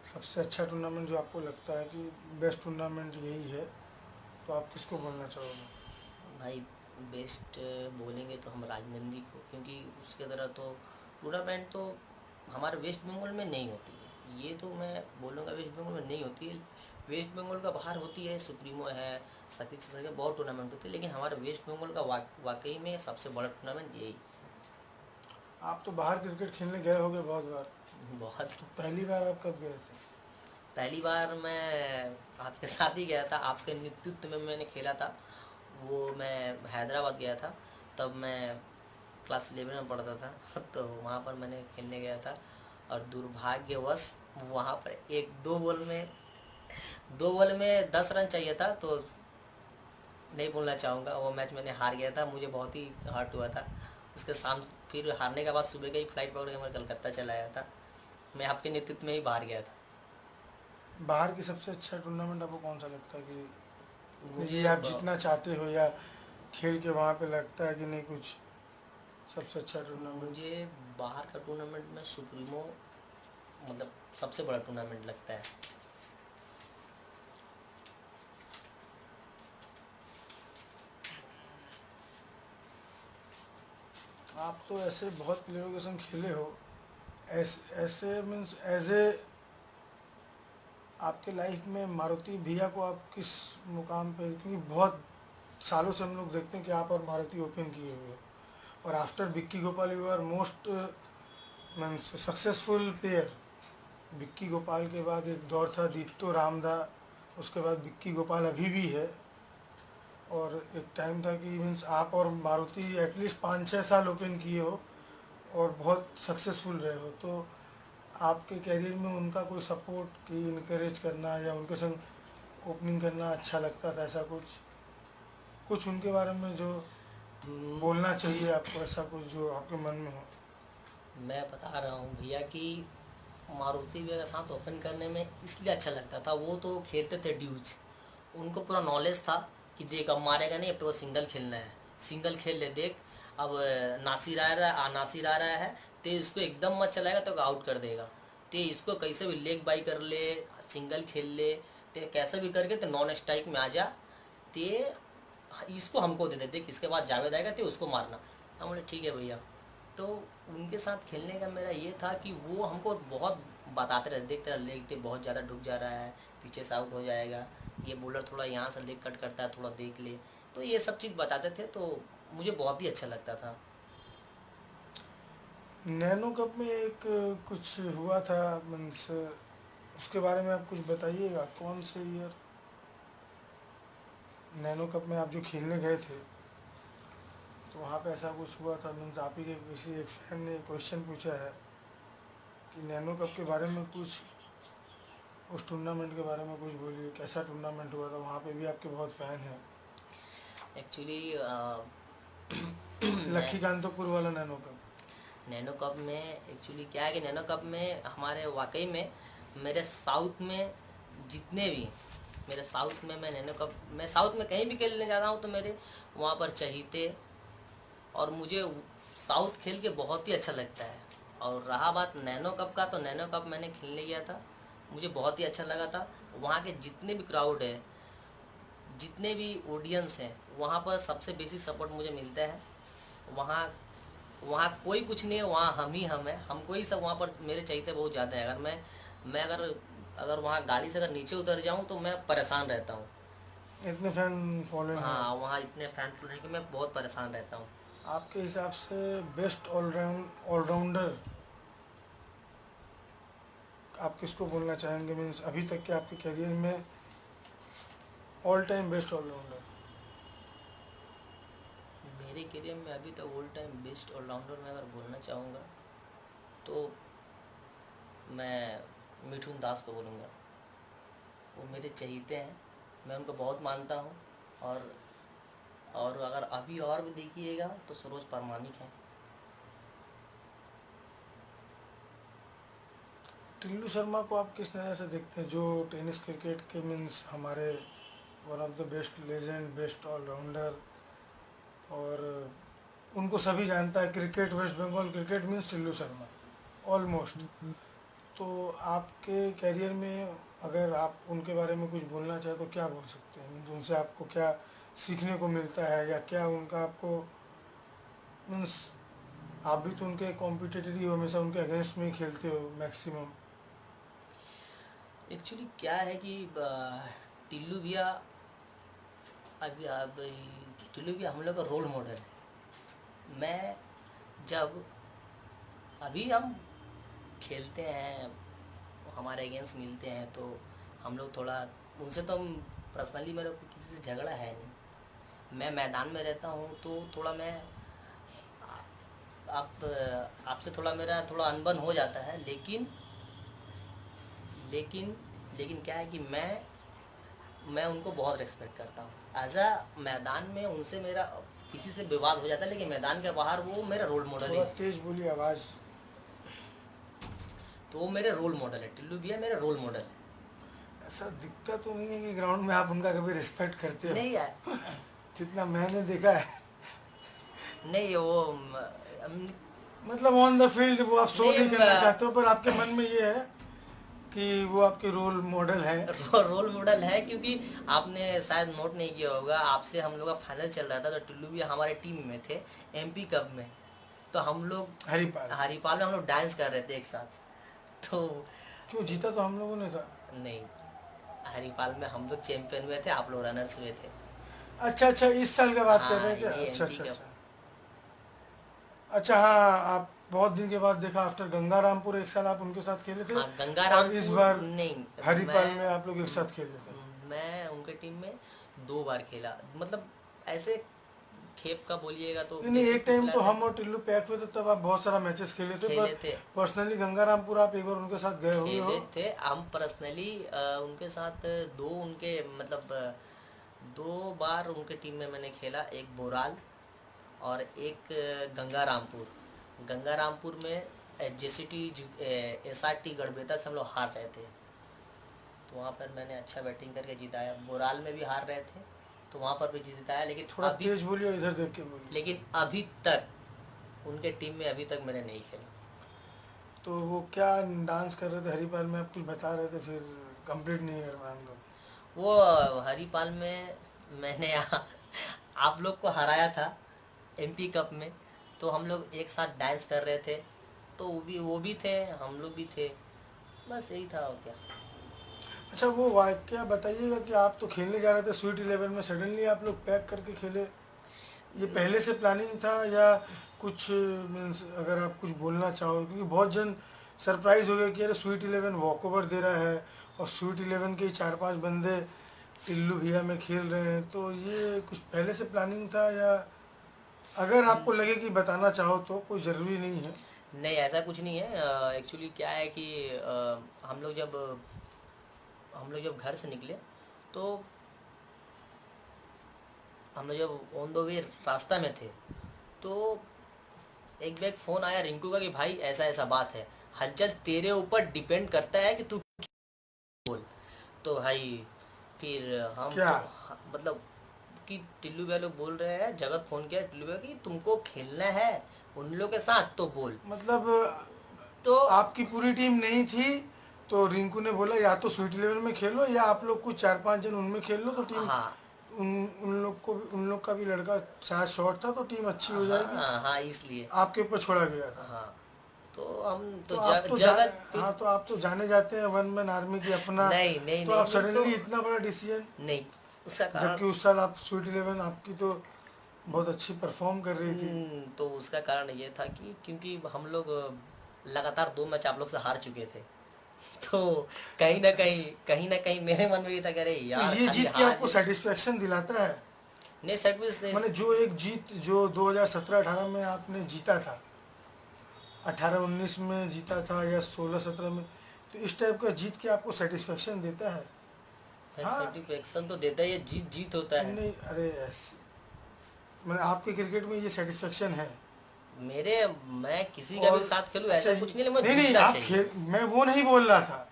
सबसे अच्छा टूर्नामेंट जो आपको लगता है कि बेस्ट टूर्नामेंट यही है, तो आप किसको बोलना चाहोगे? भाई बेस्ट बोलेंगे तो हम राजनंदी को, क्योंकि उसके तरह तो टूर्नामेंट तो हमारे वेस्ट बंगाल में नहीं होती है। ये तो मैं बोलूँगा वेस्ट बंगाल में नहीं होती है। वेस्ट बंगाल का बाहर होती है, सुप्रीमो है, सतीश सके, बहुत टूर्नामेंट होती है, लेकिन हमारे वेस्ट बंगाल का वाकई में सबसे बड़ा टूर्नामेंट यही। आप तो बाहर क्रिकेट खेलने गए होगे बहुत बार, बहुत। तो पहली बार आप कब गए थे? पहली बार मैं आपके साथ ही गया था, आपके नेतृत्व में मैंने खेला था। वो मैं हैदराबाद गया था, तब मैं क्लास 11 में पढ़ता था तो वहाँ पर मैंने खेलने गया था, और दुर्भाग्यवश वहाँ पर एक दो बॉल में 10 रन चाहिए था, तो नहीं बोलना चाहूँगा, वो मैच मैंने हार गया था। मुझे बहुत ही हर्ट हुआ था। उसके शाम फिर हारने के बाद सुबह का ही फ्लाइट पकड़ के मैं कलकत्ता चला आया था। मैं आपके नेतृत्व में ही बाहर गया था। बाहर की सबसे अच्छा टूर्नामेंट आपको कौन सा लगता है कि मुझे ये आप जीतना चाहते हो, या खेल के वहाँ पे लगता है कि नहीं कुछ सबसे अच्छा टूर्नामेंट? मुझे बाहर का टूर्नामेंट में सुप्रीमो, मतलब सबसे बड़ा टूर्नामेंट लगता है। आप तो ऐसे बहुत प्लेयरों के संग खेले हो, ऐसे मीन्स एज ए आपके लाइफ में मारुति भैया को आप किस मुकाम पे, क्योंकि बहुत सालों से हम लोग देखते हैं कि आप और मारुति ओपन किए हुए हो, और after Vicky Gopal you are most means successful player. Vicky Gopal के बाद एक दौर था दीप्तो रामदा, उसके बाद विक्की गोपाल अभी भी है, और एक टाइम था कि मीन्स आप और मारुति एटलीस्ट 5-6 साल ओपन किए हो और बहुत सक्सेसफुल रहे हो। तो आपके कैरियर में उनका कोई सपोर्ट कि इनकरेज करना या उनके संग ओपनिंग करना अच्छा लगता था, ऐसा कुछ कुछ उनके बारे में जो हम्म, बोलना चाहिए आपको, ऐसा कुछ जो आपके मन में हो? मैं बता रहा हूँ भैया कि मारुति भैया के साथ ओपन करने में इसलिए अच्छा लगता था, वो तो खेलते थे ड्यूज। उनको पूरा नॉलेज था कि देख अब मारेगा नहीं, अब तो सिंगल खेलना है, सिंगल खेल ले देख। अब नासिर आ रहा है, तो इसको एकदम मत चलाएगा तो आउट कर देगा। तो इसको कैसे भी लेग बाई कर ले, सिंगल खेल ले, तो कैसे भी करके तो नॉन स्ट्राइक में आ जा, ते इसको हमको दे दे, देख इसके बाद जावेद आएगा तो उसको मारना। हम बोले ठीक है भैया। तो उनके साथ खेलने का मेरा ये था कि वो हमको बहुत बताते रहे, देखते रहे लेग टे बहुत ज़्यादा ढुक जा रहा है, पीछे से आउट हो जाएगा, ये बॉलर थोड़ा यहाँ से लेग कट करता है, थोड़ा देख ले। तो ये सब चीज़ बताते थे, तो मुझे बहुत ही अच्छा लगता था। नैनो कप में एक कुछ हुआ था मीन्स, उसके बारे में आप कुछ बताइएगा, कौन से ईयर नैनो कप में आप जो खेलने गए थे, तो वहाँ पे ऐसा कुछ हुआ था मीन्स आप ही के किसी एक फैन ने क्वेश्चन पूछा है कि नैनो कप के बारे में कुछ, उस टूर्नामेंट के बारे में कुछ बोलिए, कैसा टूर्नामेंट हुआ था, वहाँ पे भी आपके बहुत फ़ैन हैं। एक्चुअली मैं लक्ष्मीकांतपुर वाला नैनो कप। नैनो कप में एक्चुअली क्या है कि नैनो कप में हमारे वाकई में मेरे साउथ में जितने भी, मेरे साउथ में मैं नैनो कप, मैं साउथ में कहीं भी खेलने जा रहा हूँ तो मेरे वहाँ पर चहीते, और मुझे साउथ खेल के बहुत ही अच्छा लगता है। और रहा बात नैनो कप का, तो नैनो कप मैंने खेलने गया था, मुझे बहुत ही अच्छा लगा था। वहाँ के जितने भी क्राउड है, जितने भी ऑडियंस हैं, वहाँ पर सबसे बेसी सपोर्ट मुझे मिलता है। वहाँ वहाँ कोई कुछ नहीं है, वहाँ हम हैं, हमको ही सब वहाँ पर मेरे चाहते बहुत ज़्यादा है। अगर मैं अगर अगर वहाँ गाड़ी से अगर नीचे उतर जाऊँ तो मैं परेशान रहता हूँ। इतने फैन फॉलोइंग है हाँ, आपकी? वहाँ इतने फैन फॉलोइंग हैं कि मैं बहुत परेशान रहता हूँ। आपके हिसाब से बेस्ट ऑलराउंडर आप किसको बोलना चाहेंगे, मीन्स अभी तक के आपके करियर में ऑल टाइम बेस्ट ऑलराउंडर? मेरे करियर में अभी तक ऑल टाइम बेस्ट ऑलराउंडर मैं अगर बोलना चाहूँगा तो मैं मिठुन दास को बोलूँगा। वो मेरे चहीते हैं, मैं उनको बहुत मानता हूँ। और और अगर अभी और भी देखिएगा तो सरोज प्रामाणिक है। टिल्लू शर्मा को आप किस नज़र से देखते हैं, जो टेनिस क्रिकेट के मीन्स हमारे one of the best legend, best allrounder, और उनको सभी जानता है, cricket West Bengal cricket means Tillu Sharma almost. तो आपके कैरियर में अगर आप उनके बारे में कुछ बोलना चाहें तो क्या बोल सकते हैं, मीन्स उनसे आपको क्या सीखने को मिलता है, या क्या उनका आपको मीन्स, आप भी तो उनके कॉम्पिटिटर ही हो, हमेशा उनके अगेंस्ट में ही खेलते हो मैक्सिमम। एक्चुअली क्या है कि टिल्लू भैया, अभी अब टिल्लू भैया हम लोग का रोल मॉडल है। मैं जब अभी हम खेलते हैं, हमारे अगेंस्ट मिलते हैं, तो हम लोग थोड़ा उनसे तो हम पर्सनली, मेरा कोई किसी से झगड़ा है नहीं। मैं मैदान में रहता हूँ तो थोड़ा मैं आप आपसे थोड़ा मेरा थोड़ा अनबन हो जाता है, लेकिन लेकिन लेकिन क्या है कि मैं उनको बहुत रिस्पेक्ट करता हूँ। एज अ मैदान में उनसे मेरा किसी से विवाद हो जाता है, लेकिन मैदान के बाहर वो मेरा रोल मॉडल ही थोड़ा है। तेज बोलिए आवाज़। तो वो मेरे रोल मॉडल है, टिल्लू भैया मेरा रोल मॉडल है। ऐसा दिखता तो नहीं है कि ग्राउंड में आप उनका कभी रिस्पेक्ट करते हो। नहीं यार, जितना मैंने देखा है, नहीं वो मतलब ऑन द फील्ड वो आप शो नहीं नहीं करना चाहते हो, पर आपके मन में ये है कि वो आपके रोल मॉडल है। रोल मॉडल है, क्योंकि आपने शायद नोट नहीं किया होगा, आपसे हम लोग का फाइनल चल रहा था तो टिल्लू भैया हमारे टीम में थे एमपी कप में। तो हम लोग हरिपाल। हरिपाल में हम लोग डांस कर रहे थे एक साथ। तो क्यों, जीता तो हम लोगों ने था। नहीं, हरिपाल में हम लोग चैंपियन हुए थे, आप लोग रनर्स हुए थे। अच्छा अच्छा, इस साल का बात कर रहे हाँ, हैं क्या? ये अच्छा एमपी अच्छा कप। अच्छा। अच्छा हाँ, आप बहुत दिन के बाद देखा, आफ्टर गंगारामपुर एक साल आप उनके साथ खेले थे, हाँ, और इस गंगारामपुर बार नहीं। हरिपाल में आप लोग एक मैं साथ खेले थे। मैं उनके टीम में 2 बार खेला, मतलब ऐसे खेप का बोलिएगा तो नहीं नहीं, जैसे एक टाइम पिछला तो टाइम हम और टिल्लू पैक हुए थे, तब आप बहुत सारा मैचेस खेले थे, पर खेले थे। पर्सनली गंगारामपुर आप एक बार उनके साथ गए हुए हो। खेले थे हम पर्सनली उनके साथ, दो उनके मतलब 2 बार उनके टीम में मैंने खेला, एक बोराल और एक गंगारामपुर। गंगारामपुर में जेसीटी एसआरटी गढ़बेता से हम लोग हार रहे थे, तो वहाँ पर मैंने अच्छा बैटिंग करके जिताया। बोराल में भी हार रहे थे तो वहाँ पर भी जिताया, थोड़ा तेज बोलिए और इधर देख के बोलिए। लेकिन अभी तक उनके टीम में अभी तक मैंने नहीं खेला। तो वो क्या डांस कर रहे थे हरिपाल में, आप कुछ बता रहे थे, फिर कंप्लीट नहीं कर पाए हम लोग। वो हरिपाल में मैंने आप लोग को हराया था एमपी कप में, तो हम लोग एक साथ डांस कर रहे थे, तो वो भी थे, हम लोग भी थे, बस यही था और क्या। अच्छा, वो वाकया बताइएगा कि आप तो खेलने जा रहे थे स्वीट 11 में, सडनली आप लोग पैक करके खेले, ये पहले से प्लानिंग था या कुछ मीन्स, अगर आप कुछ बोलना चाहो, क्योंकि बहुत जन सरप्राइज हो गया कि अरे स्वीट 11 वॉकओवर दे रहा है, और स्वीट 11 के ही 4-5 बंदे टिल्लू भैया में खेल रहे हैं, तो ये कुछ पहले से प्लानिंग था, या अगर आपको लगे कि बताना चाहो तो कोई ज़रूरी नहीं है। नहीं, ऐसा कुछ नहीं है। एक्चुअली क्या है कि हम लोग जब घर से निकले, तो हम लोग जब ऑन द वे रास्ता में थे, तो एक बैग फ़ोन आया रिंकू का कि भाई ऐसा ऐसा बात है, हलचल तेरे ऊपर डिपेंड करता है कि तू बोल। तो भाई फिर हम क्या तो मतलब कि टिल्लू भैया लोग बोल रहे हैं, जगत फ़ोन किया टिल्लू भैया कि तुमको खेलना है उन लोग के साथ तो बोल। मतलब तो आपकी पूरी टीम नहीं थी, तो रिंकू ने बोला या तो स्वीट 11 में खेलो, या आप लोग कुछ 4-5 जन उनमें खेल लो, तो टीम हाँ, उन उन लोग का भी लड़का शायद शॉर्ट था, तो टीम अच्छी हो जाएगी। हाँ, हाँ, इसलिए। आपके ऊपर छोड़ा गया था। हाँ, तो हम तो तो आप तो जगत तो हाँ, तो आप तो जाने जाते हैं वन मैन आर्मी की अपना, नहीं, नहीं, तो नहीं, आप नहीं, तो सडनली इतना बड़ा डिसीजन, नहीं, उसका कारण। जबकि उस साल आप स्वीट 11 आपकी तो बहुत अच्छी परफॉर्म कर रही थी। तो उसका कारण ये था कि क्योंकि हम लोग लगातार 2 मैच आप लोग से हार चुके थे, तो अच्छा अच्छा, कहीं ना कहीं मेरे मन में भी था कि अरे तो यार ये खाली जीत के हार आपको ये। सेटिस्फेक्शन दिलाता है? नहीं, सर्विस नहीं। मैंने जो एक जीत जो 2017-18 में आपने जीता था, 18-19 में जीता था, या 16-17 में, तो इस टाइप का जीत के आपको सेटिस्फेक्शन देता है? हाँ। सेटिस्फेक्शन तो देता है, ये जीत जीत होता है। नहीं, अरे ऐसे मैंने आपके क्रिकेट में ये सेटिस्फेक्शन है। मैं किसी का भी और साथ खेलूं अच्छा ऐसा कुछ नहीं, लेकिन मुझे नहीं जीतना आप चाहिए। खेल, मैं वो नहीं बोल रहा था।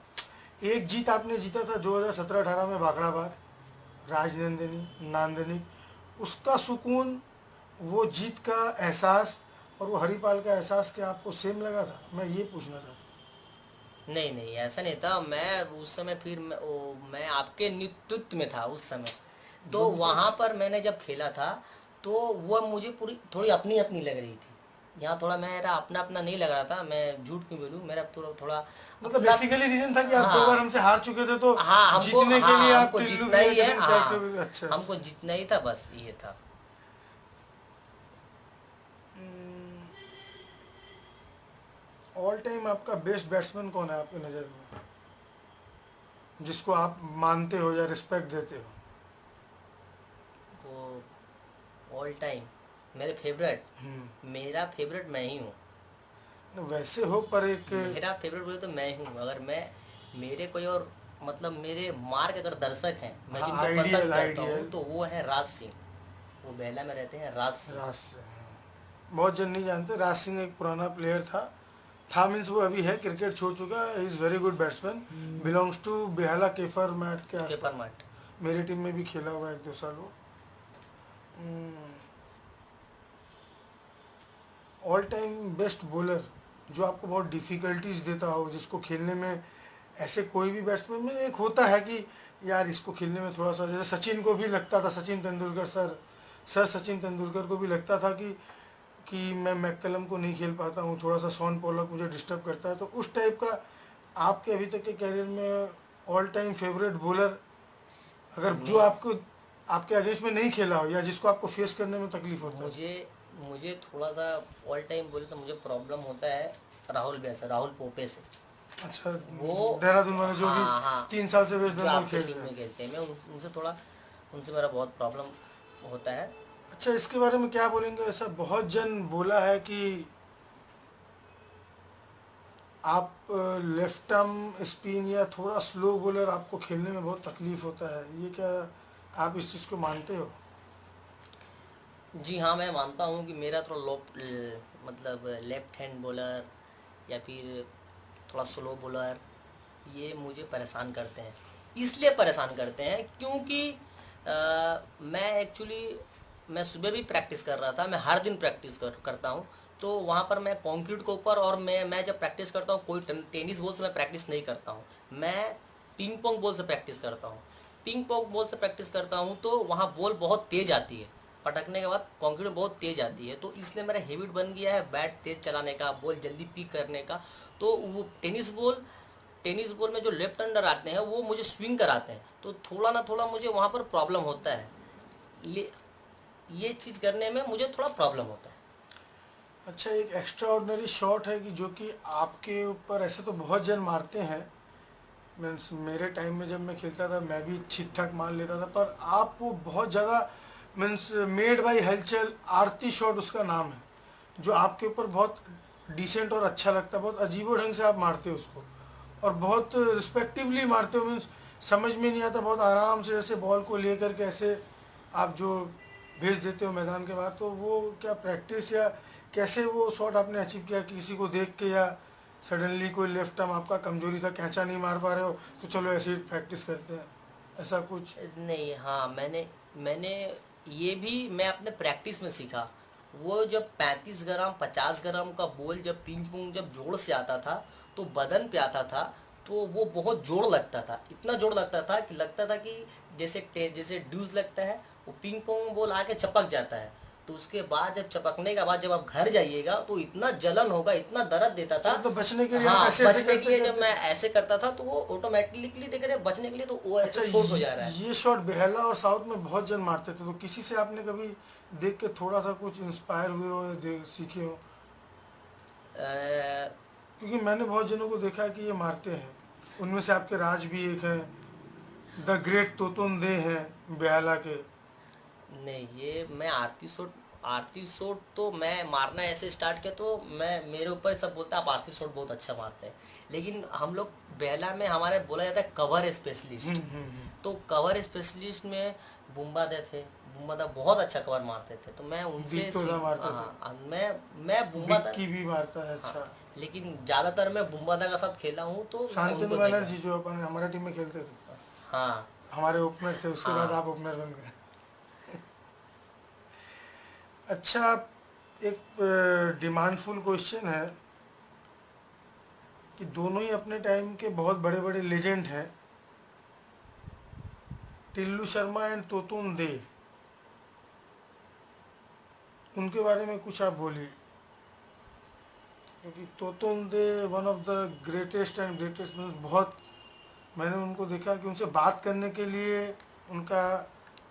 एक जीत आपने जीता था 2017-18 में बागड़ाबाद, राजनंदिनी नांदनी, उसका सुकून, वो जीत का एहसास और वो हरिपाल का एहसास क्या आपको सेम लगा था? मैं ये पूछना चाहता नहीं नहीं, ऐसा नहीं था। मैं उस समय फिर मैं आपके नेतृत्व में था उस समय। हूँ। जो तो भी था। वहाँ पर मैंने जब खेला था तो वह मुझे पूरी थोड़ी अपनी अपनी लग रही थी। यहाँ थोड़ा मेरा अपना अपना नहीं लग रहा था, मैं झूठ क्यों बोलूँ, मेरा थोड़ा थोड़ा मतलब अपना। बेसिकली रीजन था कि आप 2 बार हाँ हमसे हार चुके थे, तो हाँ, जीतने के लिए आप हमको टिल्लू जीतना की ही है। हाँ, कैरेक्टर। अच्छा हमको अच्छा। जीतना ही था, बस ये था। ऑल टाइम आपका बेस्ट बैट्समैन कौन है आपकी नज़र में, जिसको आप मानते हो या रिस्पेक्ट देते हो? वो ऑल टाइम मेरे फेवरेट, हम्म। मेरा फेवरेट मैं ही हूँ। वैसे हो पर एक। मेरा फेवरेट बोले तो मैं हूँ। अगर मैं मेरे कोई और मतलब मेरे मार्क अगर दर्शक हैं, मैं हाँ, जिनको पसंद आइडियल करता हूँ, आइडियल। तो वो है राज सिंह। वो बेला में रहते हैं, राज सिंह। राज सिंह, हाँ। बहुत जन नहीं जानते, राज सिंह एक पुराना प्लेयर था मीन्स वो अभी है, क्रिकेट छोड़ चुका है। Is very good batsman, belongs to Behala केफर मैट के पेपर आसपास। मट। मेरी टीम में भी खेला हुआ है 1-2 साल वो। ऑल टाइम बेस्ट बॉलर जो आपको बहुत डिफ़िकल्टीज देता हो, जिसको खेलने में ऐसे कोई भी बैट्समैन में एक होता है कि यार इसको खेलने में थोड़ा सा, जैसे सचिन को भी लगता था, सचिन तेंदुलकर सर सचिन तेंदुलकर को भी लगता था कि मैं मैककलम को नहीं खेल पाता हूँ, थोड़ा सा शॉन पॉलक मुझे डिस्टर्ब करता है। तो उस टाइप का आपके अभी तक के करियर में ऑल टाइम फेवरेट बॉलर, अगर जो मैं आपको आपके अगेंस्ट में नहीं खेला हो या जिसको आपको फेस करने में तकलीफ होता है? मुझे मुझे थोड़ा सा ऑल टाइम बोले तो मुझे प्रॉब्लम होता है राहुल वैसा, राहुल पोपे से। अच्छा, वो देहरादून वाले जो भी हाँ हाँ, 3 साल से वेस्ट जो बंगाल आपके खेल टीम रहे में हैं। खेलते हैं, मैं उनसे थोड़ा, उनसे मेरा बहुत प्रॉब्लम होता है। अच्छा, इसके बारे में क्या बोलेंगे? ऐसा बहुत जन बोला है कि आप लेफ्ट आर्म स्पिन या थोड़ा स्लो बॉलर, आपको खेलने में बहुत तकलीफ होता है, ये क्या आप इस चीज़ को मानते हो? जी हाँ, मैं मानता हूँ कि मेरा थोड़ा मतलब लेफ्ट हैंड बॉलर या फिर थोड़ा स्लो बॉलर, ये मुझे परेशान करते हैं। इसलिए परेशान करते हैं क्योंकि मैं एक्चुअली मैं सुबह भी प्रैक्टिस कर रहा था, मैं हर दिन प्रैक्टिस करता हूँ। तो वहाँ पर मैं कंक्रीट के ऊपर, और मैं जब प्रैक्टिस करता हूँ, कोई टेनिस बॉल से मैं प्रैक्टिस नहीं करता हूँ। मैं पिंग पोंग बॉल से प्रैक्टिस करता हूँ। पिंग पोंग बॉल से प्रैक्टिस करता हूँ तो वहाँ बॉल बहुत तेज़ आती है, पटकने के बाद कंक्रीट बहुत तेज़ आती है। तो इसलिए मेरा हैबिट बन गया है बैट तेज़ चलाने का, बॉल जल्दी पिक करने का। तो वो टेनिस बॉल में जो लेफ्ट हैंडर आते हैं वो मुझे स्विंग कराते हैं, तो थोड़ा ना थोड़ा मुझे वहाँ पर प्रॉब्लम होता है। ये चीज़ करने में मुझे थोड़ा प्रॉब्लम होता है। अच्छा, एक एक्स्ट्रा ऑर्डनरी शॉट है कि जो कि आपके ऊपर ऐसे तो बहुत जन मारते हैं, मीन्स मेरे टाइम में जब मैं खेलता था मैं भी ठीक ठाक मार लेता था, पर आप वो बहुत ज़्यादा, मीन्स मेड बाय हलचल, आरती शॉट उसका नाम है, जो आपके ऊपर बहुत डिसेंट और अच्छा लगता है, बहुत अजीबो ढंग से आप मारते हो उसको, और बहुत रिस्पेक्टिवली मारते हो, मीन्स समझ में नहीं आता, बहुत आराम से जैसे बॉल को लेकर के ऐसे आप जो भेज देते हो मैदान के बाहर। तो वो क्या प्रैक्टिस या कैसे वो शॉट आपने अचीव किया? किसी को देख के या सडनली कोई लेफ्ट आर्म आपका कमजोरी था, कैचा नहीं मार पा रहे हो, तो चलो ऐसे ही प्रैक्टिस करते हैं, ऐसा कुछ? नहीं, हाँ, मैंने मैंने ये भी मैं अपने प्रैक्टिस में सीखा। वो जब 35 ग्राम 50 ग्राम का बॉल जब पिंग पोंग जब जोर से आता था, तो बदन पे आता था, तो वो बहुत जोर लगता था, इतना जोर लगता था कि जैसे ड्यूज लगता है, वो पिंग पोंग बॉल आके चपक जाता है। तो उसके बाद जब चपकने के बाद जब आप घर जाइएगा तो इतना जलन होगा, इतना दर्द देता था। मतलब बचने के लिए आप हाँ, ऐसे ऐसे बचने के करते लिए जब करते? मैं ऐसे करता था तो वो ऑटोमेटिकली देख रहे हैं, बचने के लिए तो वो अच्छा, ऐसे शॉर्ट हो जा रहा ये शॉट बेहला और साउथ में बहुत जन मारते थे, तो किसी से आपने कभी देख के थोड़ा सा कुछ इंस्पायर हुए हो या सीखे हो? है। क्योंकि मैंने बहुत जनों को देखा है कि ये मारते हैं, उनमें से आपके राज भी एक है, द ग्रेट तोतुन दे हैं बेहाला के। नहीं, ये मैं आरती शॉट तो मैं मारना ऐसे स्टार्ट किया तो मैं मेरे ऊपर सब बोलता है आप आरती शॉट बहुत अच्छा मारते हैं। लेकिन हम लोग बेहला में हमारे बोला जाता है कवर स्पेशलिस्ट। तो कवर स्पेशलिस्ट में बुम्बा दे थे, बुम्बादा बहुत अच्छा कवर मारते थे, तो मैं उनसे दीप्तोदा सीख, मारते थे, हाँ मैं बुम्बादा, विक्की भी मारता है हाँ, अच्छा। लेकिन ज़्यादातर मैं बुम्बादा का साथ खेला हूँ तो मैं शांतनु उनको देखा है। बनर्जी जो अपन हमारे टीम में खेलते थे, हाँ हमारे ओपनर थे, उसके बाद हाँ। आप ओपनर बन गए। अच्छा, एक डिमांडफुल क्वेश्चन है कि दोनों ही अपने टाइम के बहुत बड़े बड़े लेजेंड हैं, टिल्लू शर्मा एंड तोतुम दे, उनके बारे में कुछ आप बोलिए, क्योंकि तोतुम दे one of the greatest and greatest, बहुत मैंने उनको देखा कि उनसे बात करने के लिए उनका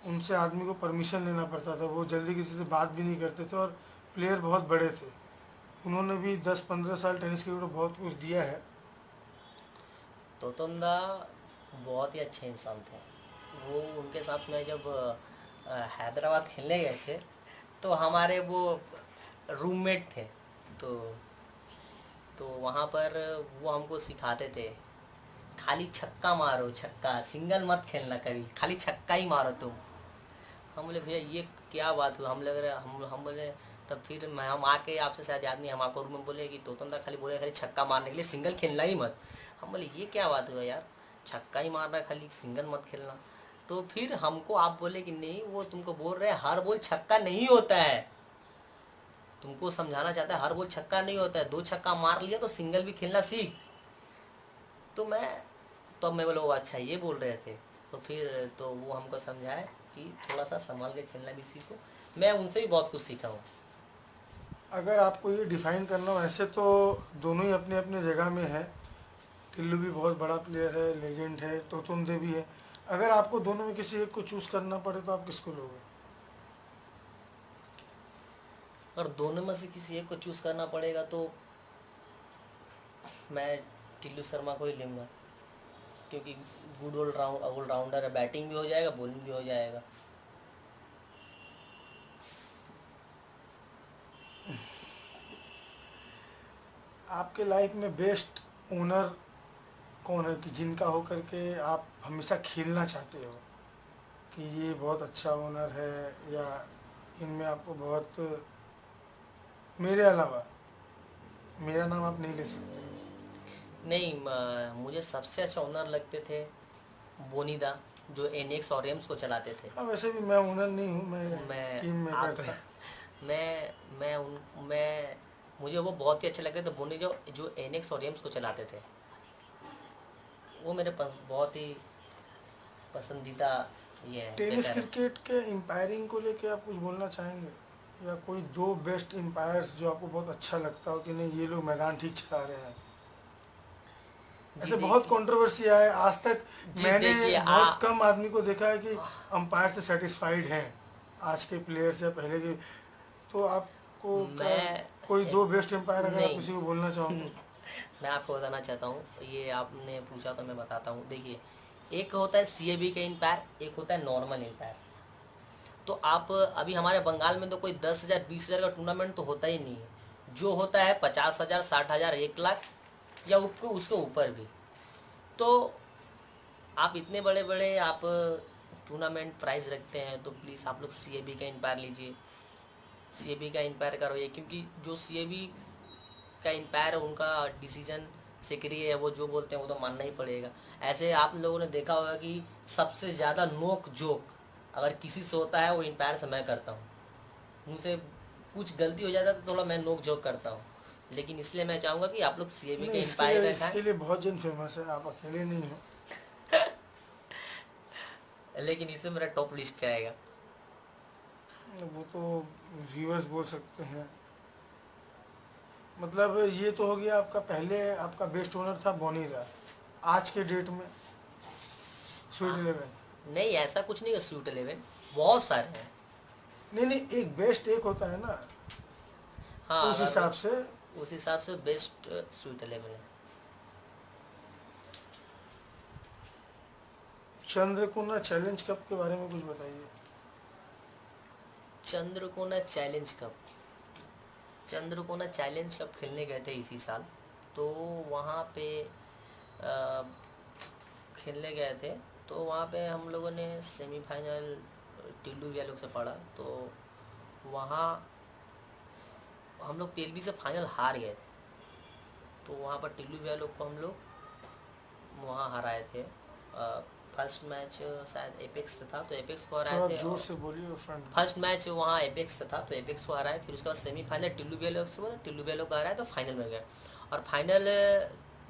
उनसे आदमी को परमिशन लेना पड़ता था, वो जल्दी किसी से बात भी नहीं करते थे, और प्लेयर बहुत बड़े थे। उन्होंने भी 10-15 साल टेनिस क्रिकेट को बहुत कुछ दिया है। तोतुमदा बहुत ही अच्छे इंसान थे। वो उनके साथ में जब हैदराबाद खेलने गए थे, तो हमारे वो रूममेट थे, तो वहाँ पर वो हमको सिखाते थे, खाली छक्का मारो, छक्का, सिंगल मत खेलना कभी, खाली छक्का ही मारो तुम। हम बोले भैया ये क्या बात हुआ, हम लग रहे हम बोले, तब फिर मैं हम आके आपसे शायद याद नहीं, हम आपको रूम में बोले कि तोतुमदा खाली बोले खाली छक्का मारने के लिए, सिंगल खेलना ही मत। हम बोले ये क्या बात हुआ यार, छक्का ही मारना खाली, सिंगल मत खेलना। तो फिर हमको आप बोले कि नहीं, वो तुमको बोल रहे हैं हर बॉल छक्का नहीं होता है, तुमको समझाना चाहता है हर बॉल छक्का नहीं होता है, 2 छक्का मार लिया तो सिंगल भी खेलना सीख। तो मैं बोला वो अच्छा ये बोल रहे थे। तो फिर तो वो हमको समझाए कि थोड़ा सा संभाल के खेलना भी सीखो। मैं उनसे भी बहुत कुछ सीखा हूँ। अगर आपको ये डिफाइन करना हो, ऐसे तो दोनों ही अपने अपने जगह में है, टिल्लू भी बहुत बड़ा प्लेयर है, लेजेंड है, तोतुम दे भी है। अगर आपको दोनों में किसी एक को चूज़ करना पड़े तो आप किसको लोगे? अगर दोनों में से किसी एक को चूज़ करना पड़ेगा तो मैं टिल्लू शर्मा को ही लूँगा, क्योंकि गुड ऑलराउंडर है, बैटिंग भी हो जाएगा, बॉलिंग भी हो जाएगा। आपके लाइफ में बेस्ट ओनर कौन है कि जिनका हो करके आप हमेशा खेलना चाहते हो, कि ये बहुत अच्छा ओनर है, या इनमें आपको बहुत, मेरे अलावा मेरा नाम आप नहीं ले सकते? नहीं, मुझे सबसे अच्छा ओनर लगते थे बोनीदा, जो एनेक्स और रेम्स को चलाते थे। हाँ, वैसे भी मैं ओनर नहीं हूँ, मैं मैं टीम मेकर आप था। मैं उन मैं मुझे वो बहुत ही अच्छे लगते थे, बोनी जो जो एनेक्स और रेम्स को चलाते थे, वो मेरे बहुत ही पसंदीदा ये है, क्या टेनिस कह रहे हैं। क्रिकेट के एम्पायरिंग को लेके आप कुछ बोलना चाहेंगे, या कोई दो बेस्ट एम्पायर्स जो आपको बहुत अच्छा लगता हो कि नहीं ये लोग मैदान ठीक चला रहे हैं? जी ऐसे बहुत देखिए, कंट्रोवर्सी है आज तक, जी मैंने देखिए बहुत कम आदमी को देखा है कि अंपायर से सेटिस्फाइड हैं, आज के प्लेयर्स या पहले के। तो आपको क्या, मैं कोई दो बेस्ट एम्पायर अगर आप नहीं किसी को बोलना चाहो तो? मैं आपको बताना चाहता हूँ, ये आपने पूछा तो मैं बताता हूँ। देखिए, एक होता है सीएबी का एम्पायर, एक होता है नॉर्मल एम्पायर। तो आप अभी हमारे बंगाल में तो कोई 10,000 20,000 का टूर्नामेंट तो होता ही नहीं है, जो होता है 50,000 60,000 1 लाख या उसको उसके ऊपर भी। तो आप इतने बड़े बड़े आप टूर्नामेंट प्राइस रखते हैं, तो प्लीज़ आप लोग सीएबी का एम्पायर लीजिए, सीएबी का एम्पायर करवाइए, क्योंकि जो सीएबी का एम्पायर है उनका डिसीजन सेक्रेटरी है, वो जो बोलते हैं वो तो मानना ही पड़ेगा। ऐसे आप लोगों ने देखा होगा कि सबसे ज़्यादा नोक जोक अगर किसी से होता है वो एम्पायर से मैं करता हूँ। मुझसे कुछ गलती हो जाता है तो थोड़ा मैं नोक जोक करता हूँ, लेकिन इसलिए मैं चाहूँगा कि आप लोग सीएबी का नहीं, एम्पायर रखाएं। इसके लिए बहुत जन फेमस है, आप अकेले नहीं हो। लेकिन इसमें मेरा टॉप लिस्ट पे आएगा। वो तो व्यूअर्स बोल सकते हैं। मतलब ये तो हो गया आपका, पहले आपका बेस्ट ओनर था बोनीरा, आज के डेट में स्वीट हाँ, 11? नहीं ऐसा कुछ नहीं है, स्वीट 11 बहुत सारे हैं। नहीं नहीं, एक बेस्ट एक होता है ना, हाँ, उस अगर हिसाब से। उस हिसाब से बेस्ट स्वीट 11 है। चंद्रकोना चैलेंज कप के बारे में कुछ बताइए। Chandrakona challenge cup, Chandrakona challenge cup खेलने गए थे इसी साल। तो वहाँ पे अ, खेलने गए थे, तो वहाँ पे हम लोगों ने सेमीफाइनल टिल्लू भैया लोग से पढ़ा, तो वहाँ हम लोग पीएलबी से फाइनल हार गए थे। तो वहाँ पर टिल्लू भैया लोग को हम लोग वहाँ हराए थे। फर्स्ट मैच शायद एपेक्स था, तो एपेक्स को हराए थोड़ा थे। जोर से बोलिए फ्रेंड। फर्स्ट मैच वहाँ एपेक्स था, तो एपेक्स को हराए। फिर उसके बाद सेमीफाइनल टिल्लू भैया लोग से बोला, टिल्लू भैया लोग को हराए, तो फाइनल में गए। और फाइनल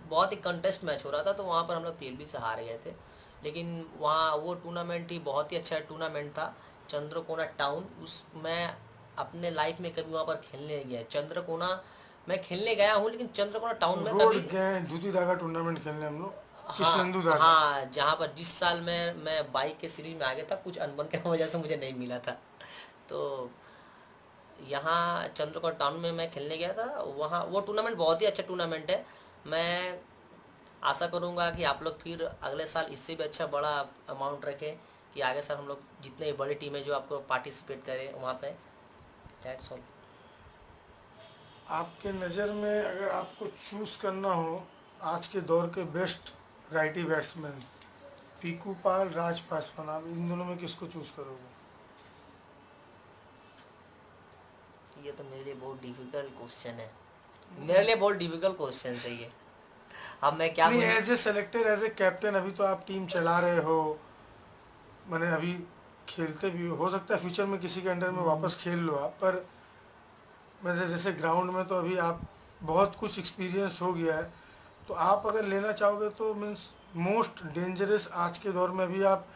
बहुत ही कंटेस्ट मैच हो रहा था, तो वहाँ पर हम लोग पीएलबी से हार गए थे। लेकिन वहाँ वो टूर्नामेंट ही बहुत ही अच्छा टूर्नामेंट था, चंद्रकोना टाउन। उसमें अपने लाइफ में कभी वहाँ पर खेलने नहीं गया। चंद्रकोना मैं खेलने गया हूँ, लेकिन चंद्रकोना टाउन में रोड कभी। गए धूती धागा टूर्नामेंट खेलने हम लोग, हाँ कृष्णेंदु धागा। हाँ, जहाँ पर जिस साल मैं बाइक के सीरीज में आ गया था, कुछ अनबन की वजह से मुझे नहीं मिला था। तो यहाँ चंद्रकोट टाउन में मैं खेलने गया था। वहाँ वो टूर्नामेंट बहुत ही अच्छा टूर्नामेंट है। मैं आशा करूँगा कि आप लोग फिर अगले साल इससे भी अच्छा बड़ा अमाउंट रखें, कि आगे साल हम लोग जितने भी बड़ी टीमें जो आपको पार्टिसिपेट करें वहाँ पे। That's all. आपके नज़र में अगर आपको चूज़ करना हो आज के दौर के बेस्ट राइटी बैट्समैन, पीकू पाल, राज पासवान, आप इन दोनों में किसको चूज़ करोगे? ये तो मेरे लिए बहुत डिफिकल्ट क्वेश्चन है। मेरे लिए बहुत डिफिकल्ट क्वेश्चन है ये। अब मैं क्या नहीं, बोलूं? As a selector, as a captain, अभी तो आप टीम चला रहे हो, मैंने अभी खेलते भी हो सकता है फ्यूचर में किसी के अंडर में वापस खेल लो आप, पर मेरे जैसे ग्राउंड में तो अभी आप बहुत कुछ एक्सपीरियंस हो गया है, तो आप अगर लेना चाहोगे तो मीन्स मोस्ट डेंजरस आज के दौर में अभी आप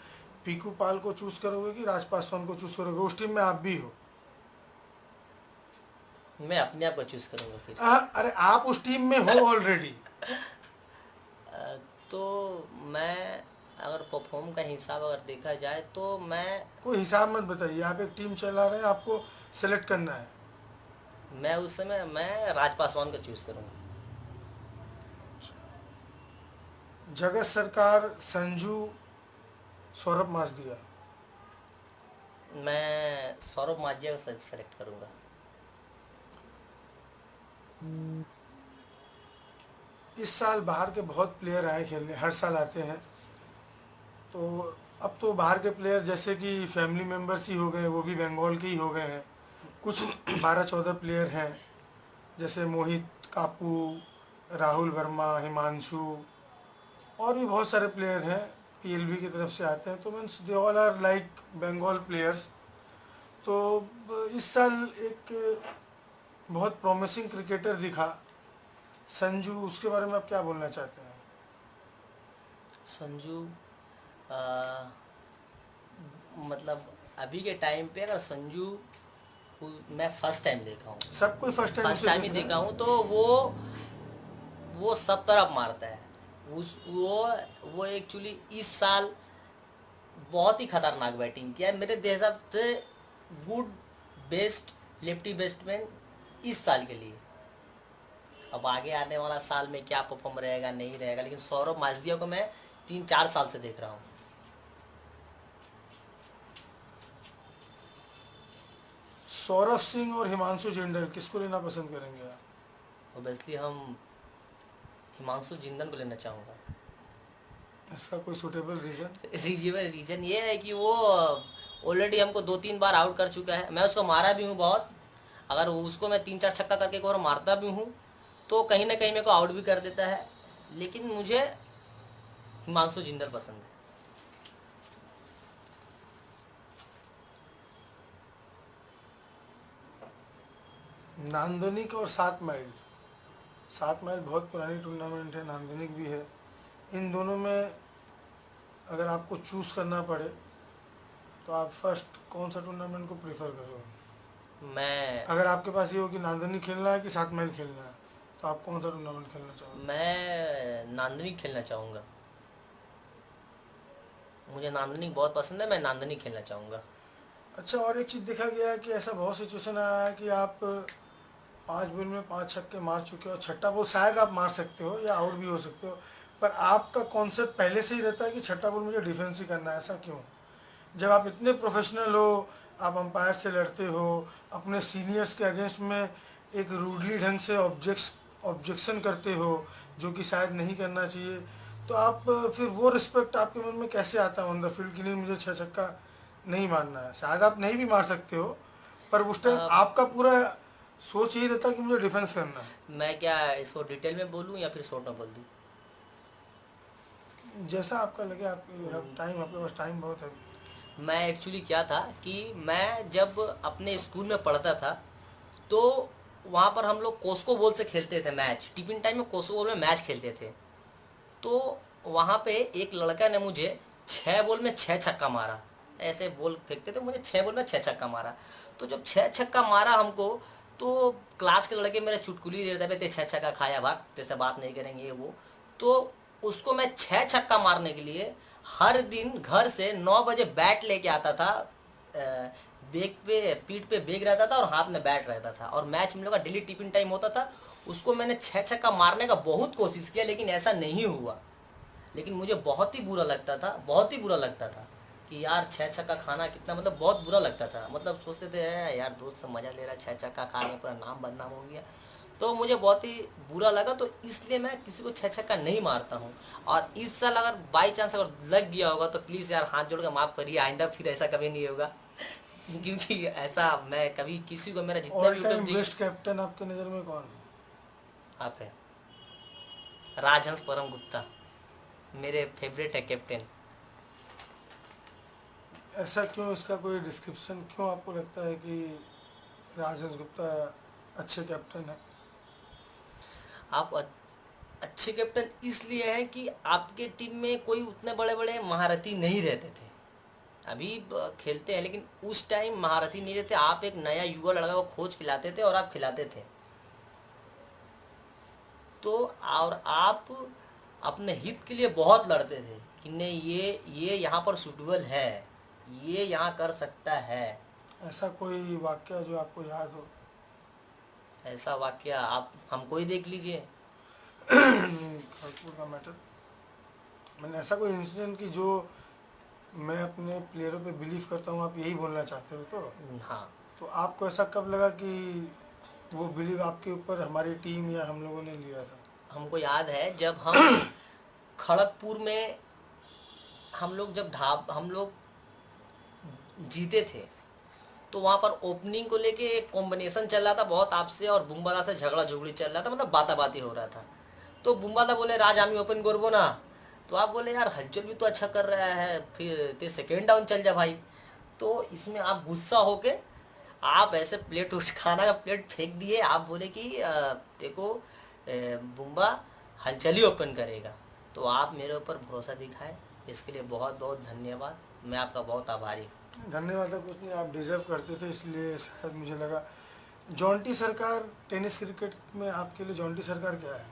पीकू पाल को चूज़ करोगे कि राज पासवान को चूज़ करोगे? उस टीम में आप भी हो। मैं अपने आप को चूज करूंगा फिर। अरे आप उस टीम में हो ऑलरेडी। तो मैं अगर परफॉर्म का हिसाब अगर देखा जाए तो मैं कोई हिसाब मत बताइए, आप एक टीम चला रहे हैं, आपको सेलेक्ट करना है। मैं उस समय मैं राज पासवान को चूज करूंगा। जगत सरकार, संजू, सौरभ माजदिया। मैं सौरभ माजिया को सेलेक्ट करूंगा। इस साल बाहर के बहुत प्लेयर आए खेलने, हर साल आते हैं, तो अब तो बाहर के प्लेयर जैसे कि फैमिली मेम्बर्स ही हो गए, वो भी बंगाल के ही हो गए हैं। कुछ 12-14 प्लेयर हैं, जैसे मोहित कापू, राहुल वर्मा, हिमांशु, और भी बहुत सारे प्लेयर हैं पीएलबी की तरफ से आते हैं, तो means they all are like Bengal players. तो इस साल एक बहुत प्रॉमिसिंग क्रिकेटर दिखा संजू, उसके बारे में आप क्या बोलना चाहते हैं? संजू मतलब अभी के टाइम पे अगर संजू मैं फर्स्ट टाइम देखा हूँ, सब कोई फर्स्ट टाइम फर्स्ट उसे टाइम ही देख रहे देखा हैं। हूँ, तो वो सब तरफ मारता है। उस वो एक्चुअली इस साल बहुत ही खतरनाक बैटिंग किया है मेरे हिसाब से। गुड बेस्ट लेफ्टी बैट्समैन इस साल के लिए। अब आगे आने वाला साल में क्या परफॉर्म रहेगा नहीं रहेगा, लेकिन सौरभ माजदिया को मैं 3-4 साल से देख रहा हूँ। सौरभ सिंह और हिमांशु जिंदल, किसको लेना पसंद करेंगे आप? ओबियसली हम हिमांशु जिंदल को लेना चाहूँगा। इसका कोई सुटेबल रीज़न? रीजन ये है कि वो ऑलरेडी हमको 2-3 बार आउट कर चुका है। मैं उसको मारा भी हूँ बहुत। अगर उसको मैं 3-4 छक्का करके एक बार मारता भी हूँ तो कहीं ना कहीं मेरे को आउट भी कर देता है। लेकिन मुझे हिमांशु जिंदल पसंद है। नांदनिक और 7 माइल, 7 माइल बहुत पुरानी टूर्नामेंट है, नांदनिक भी है। इन दोनों में अगर आपको चूज़ करना पड़े तो आप फर्स्ट कौन सा टूर्नामेंट को प्रेफर करोगे? मैं अगर आपके पास ये हो कि नांदनी खेलना है कि 7 माइल खेलना है, तो आप कौन सा टूर्नामेंट खेलना चाहोगे? मैं नांदनी खेलना चाहूँगा। मुझे नांदनी बहुत पसंद है, मैं नांदनी खेलना चाहूँगा। अच्छा, और एक चीज़ देखा गया है कि ऐसा बहुत सिचुएशन आया है कि आप 5 बॉल में 5 छक्के मार चुके हो, छठा बॉल शायद आप मार सकते हो या आउट भी हो सकते हो, पर आपका कॉन्सेप्ट पहले से ही रहता है कि छठा बॉल मुझे डिफेंस ही करना है। ऐसा क्यों? जब आप इतने प्रोफेशनल हो, आप अंपायर से लड़ते हो, अपने सीनियर्स के अगेंस्ट में एक रूडली ढंग से ऑब्जेक्शन करते हो, जो कि शायद नहीं करना चाहिए, तो आप फिर वो रिस्पेक्ट आपके मन में कैसे आता है ऑन द फील्ड कि नहीं, मुझे 6 छक्का नहीं मारना है, शायद आप नहीं भी मार सकते हो, पर उस टाइम अ, आपका पूरा सोच यही रहता कि मुझे डिफेंस करना है। मैं क्या इसको डिटेल में बोलूँ या फिर शॉर्ट में बोल दूँ? जैसा आपका लगे, आप टाइम, आपके पास टाइम बहुत है। मैं एक्चुअली क्या था कि मैं जब अपने स्कूल में पढ़ता था, तो वहाँ पर हम लोग कोस्को बॉल से खेलते थे मैच। टिफिन टाइम में कोस्को बॉल में मैच खेलते थे। तो वहाँ पे एक लड़का ने मुझे 6 बॉल में 6 छक्का मारा। ऐसे बॉल फेंकते थे, मुझे 6 बॉल में 6 छक्का मारा। तो जब 6 छक्का मारा हमको, तो क्लास के लड़के मेरे चुटकुली दे रहे थे, 6 छक्का खाया भाग, तेरे बात नहीं करेंगे ये वो। तो उसको मैं 6 छक्का मारने के लिए हर दिन घर से 9 बजे बैट लेके आता था। बैग पे, पीठ पे बैग रहता था और हाथ में बैट रहता था, और मैच हम लोग का डेली टिफिन टाइम होता था। उसको मैंने 6 छक्का मारने का बहुत कोशिश किया, लेकिन ऐसा नहीं हुआ। लेकिन मुझे बहुत ही बुरा लगता था, बहुत ही बुरा लगता था कि यार 6 छक्का खाना कितना, मतलब बहुत बुरा लगता था। मतलब सोचते थे यार दोस्त सब मज़ा ले रहा है, 6 छक्का खा में पूरा नाम बदनाम हो गया। तो मुझे बहुत ही बुरा लगा, तो इसलिए मैं किसी को 6 छक्का नहीं मारता हूँ। और इस साल अगर बाई चांस अगर लग गया होगा तो प्लीज़ यार हाथ जोड़ के माफ़ करिए, आइंदा फिर ऐसा कभी नहीं होगा। क्योंकि ऐसा मैं कभी किसी को, मेरा जितने ऑल भी यूट्यूब टाइम देख। बेस्ट कैप्टन आपकी नज़र में कौन है? आप है राजहंस परम गुप्ता, मेरे फेवरेट है कैप्टन। ऐसा क्यों, इसका कोई डिस्क्रिप्शन, क्यों आपको लगता है कि राजेश गुप्ता अच्छे कैप्टन है? आप अच्छे कैप्टन इसलिए हैं कि आपके टीम में कोई उतने बड़े बड़े महारथी नहीं रहते थे। अभी खेलते हैं, लेकिन उस टाइम महारथी नहीं रहते। आप एक नया युवा लड़का को खोज के लाते थे और आप खिलाते थे। तो और आप अपने हित के लिए बहुत लड़ते थे कि नहीं, ये यहाँ पर सूटेबल है, ये यहाँ कर सकता है। ऐसा कोई वाक्य जो आपको याद हो? ऐसा वाक्य आप हमको ही देख लीजिए। खड़गपुर का मैटर, मैंने ऐसा कोई इंसिडेंट कि जो मैं अपने प्लेयरों पे बिलीव करता हूँ, आप यही बोलना चाहते हो? हाँ, तो आपको ऐसा कब लगा कि वो बिलीव आपके ऊपर हमारी टीम या हम लोगों ने लिया था? हमको याद है जब हम खड़गपुर में, हम लोग जीते थे, तो वहाँ पर ओपनिंग को लेके एक कॉम्बिनेशन चल रहा था बहुत आपसे, और बुम्बादा से झगड़ा झुगड़ी चल रहा था, मतलब बाता हो रहा था। तो बुम्बादा बोले राज आमी ओपन करबो ना। तो आप बोले यार हलचल भी तो अच्छा कर रहा है, फिर ते सेकेंड डाउन चल जा भाई। तो इसमें आप गुस्सा होके आप ऐसे प्लेट उठ खाना का प्लेट फेंक दिए। आप बोले कि देखो बुम्बा हलचल ही ओपन करेगा। तो आप मेरे ऊपर भरोसा दिखाए, इसके लिए बहुत बहुत धन्यवाद। मैं आपका बहुत आभारी हूँ। धन्यवाद का कुछ नहीं, आप डिजर्व करते थे, इसलिए शायद मुझे लगा। जॉन्टी सरकार, टेनिस क्रिकेट में आपके लिए जॉन्टी सरकार क्या है?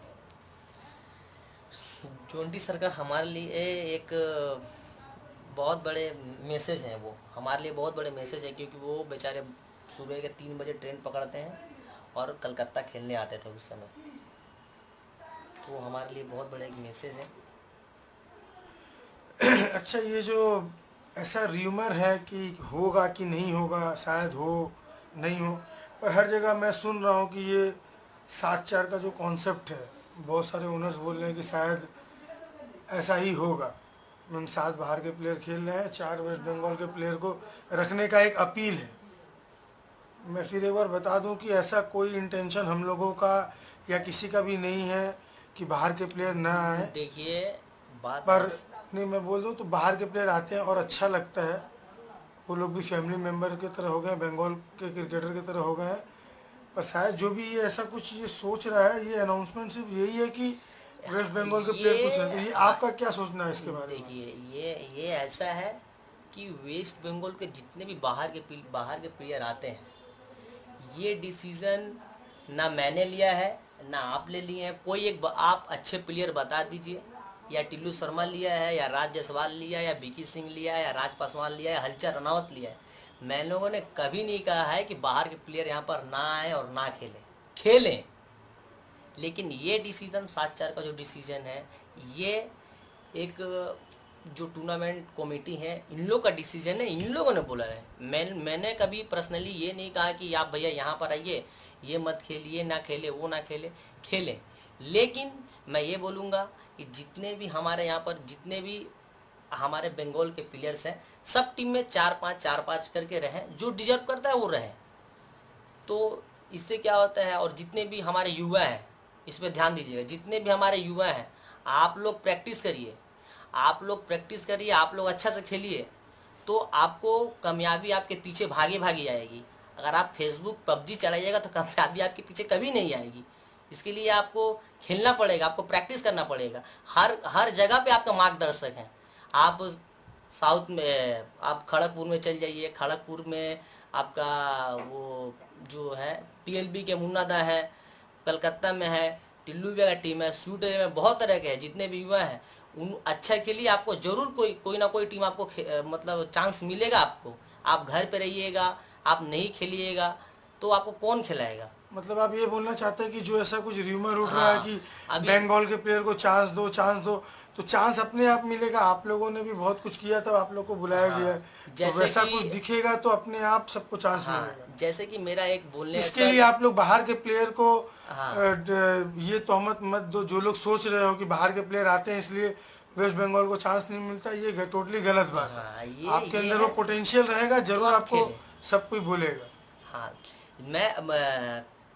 जोंटी सरकार हमारे लिए एक बहुत बड़े मैसेज हैं। वो हमारे लिए बहुत बड़े मैसेज है, क्योंकि वो बेचारे सुबह के 3 बजे ट्रेन पकड़ते हैं और कलकत्ता खेलने आते थे उस समय। तो वो हमारे लिए बहुत बड़ा एक मैसेज है। अच्छा, ये जो ऐसा र्यूमर है कि होगा कि नहीं होगा, शायद हो, नहीं हो, पर हर जगह मैं सुन रहा हूँ कि ये 7-4 का जो कॉन्सेप्ट है, बहुत सारे ओनर्स बोल रहे हैं कि शायद ऐसा ही होगा। 7 बाहर के प्लेयर खेल रहे हैं, 4 वेस्ट बंगाल के प्लेयर को रखने का एक अपील है। मैं फिर एक बार बता दूं कि ऐसा कोई इंटेंशन हम लोगों का या किसी का भी नहीं है कि बाहर के प्लेयर ना आए। देखिए, बात पर ऐस नहीं, मैं बोल दूं तो बाहर के प्लेयर आते हैं और अच्छा लगता है। वो लोग भी फैमिली मेम्बर की तरह हो गए, बंगाल के क्रिकेटर की तरह हो गए हैं। पर शायद जो भी ये ऐसा कुछ ये सोच रहा है, ये अनाउंसमेंट सिर्फ यही है कि वेस्ट बंगाल के प्लेयर को चाहिए। तो ये ये हाँ, आपका क्या सोचना है इसके बारे में? देखिए, ये ऐसा है कि वेस्ट बंगाल के जितने भी बाहर के प्लेयर आते हैं, ये डिसीज़न ना मैंने लिया है, ना आप ले लिए हैं। कोई एक आप अच्छे प्लेयर बता दीजिए, या टिल्लू शर्मा लिया है, या राज जायसवाल लिया है, या विकी सिंह लिया है, या राज पासवान लिया है, या हलचल रनावत लिया है। मैं लोगों ने कभी नहीं कहा है कि बाहर के प्लेयर यहाँ पर ना आए और ना खेलें। खेलें, लेकिन ये डिसीज़न 7-4 का जो डिसीज़न है, ये एक जो टूर्नामेंट कमेटी है, इन लोग का डिसीजन है। इन लोगों ने बोला है। मैंने कभी पर्सनली ये नहीं कहा कि आप भैया यहाँ पर आइए, ये मत खेलिए, ना खेले, वो ना खेले, खेलें। लेकिन मैं ये बोलूँगा कि जितने भी हमारे यहाँ पर जितने भी हमारे बंगाल के प्लेयर्स हैं, सब टीम में 4-5 करके रहें, जो डिजर्व करता है वो रहे। तो इससे क्या होता है, और जितने भी हमारे युवा हैं, इस पर ध्यान दीजिएगा, जितने भी हमारे युवा हैं, आप लोग प्रैक्टिस करिए, आप लोग प्रैक्टिस करिए, आप लोग अच्छा से खेलिए, तो आपको कामयाबी आपके पीछे भागी भागी आएगी। अगर आप फेसबुक पबजी चलाइएगा तो कामयाबी आपके पीछे कभी नहीं आएगी। इसके लिए आपको खेलना पड़ेगा, आपको प्रैक्टिस करना पड़ेगा। हर हर जगह पे आपका मार्गदर्शक है। आप साउथ में, आप खड़गपुर में चल जाइए, खड़गपुर में आपका वो जो है पीएलबी के मुन्ना दा है, कलकत्ता में है, टिल्लू भैया का टीम है, सूटे में बहुत तरह के हैं, जितने भी युवा हैं उन अच्छा के लिए आपको जरूर कोई ना कोई टीम आपको मतलब चांस मिलेगा आपको। आप घर पे रहिएगा, आप नहीं खेलिएगा तो आपको कौन खिलाएगा। मतलब आप ये बोलना चाहते हैं कि जो ऐसा कुछ र्यूमर उठ रहा है हाँ, कि अभी बंगाल के प्लेयर को चांस दो, तो चांस अपने आप मिलेगा। आप लोगों ने भी बहुत कुछ किया था, आप लोग को बुलाया गया है, हाँ, तो जैसे वैसा कि कुछ दिखेगा तो अपने आप सबको चांस हाँ, मिलेगा। जैसे कि मेरा एक बोलने इसके का लिए आप लोग बाहर के प्लेयर को हाँ, ये तोहमत मत दो, जो लोग सोच रहे हो कि बाहर के प्लेयर आते हैं इसलिए वेस्ट बंगाल को चांस नहीं मिलता, ये टोटली गलत बात है। हाँ, ये आपके ये अंदर वो है, पोटेंशियल रहेगा, तो जरूर आप आपको खेलें। सब कोई बोलेगा। हाँ,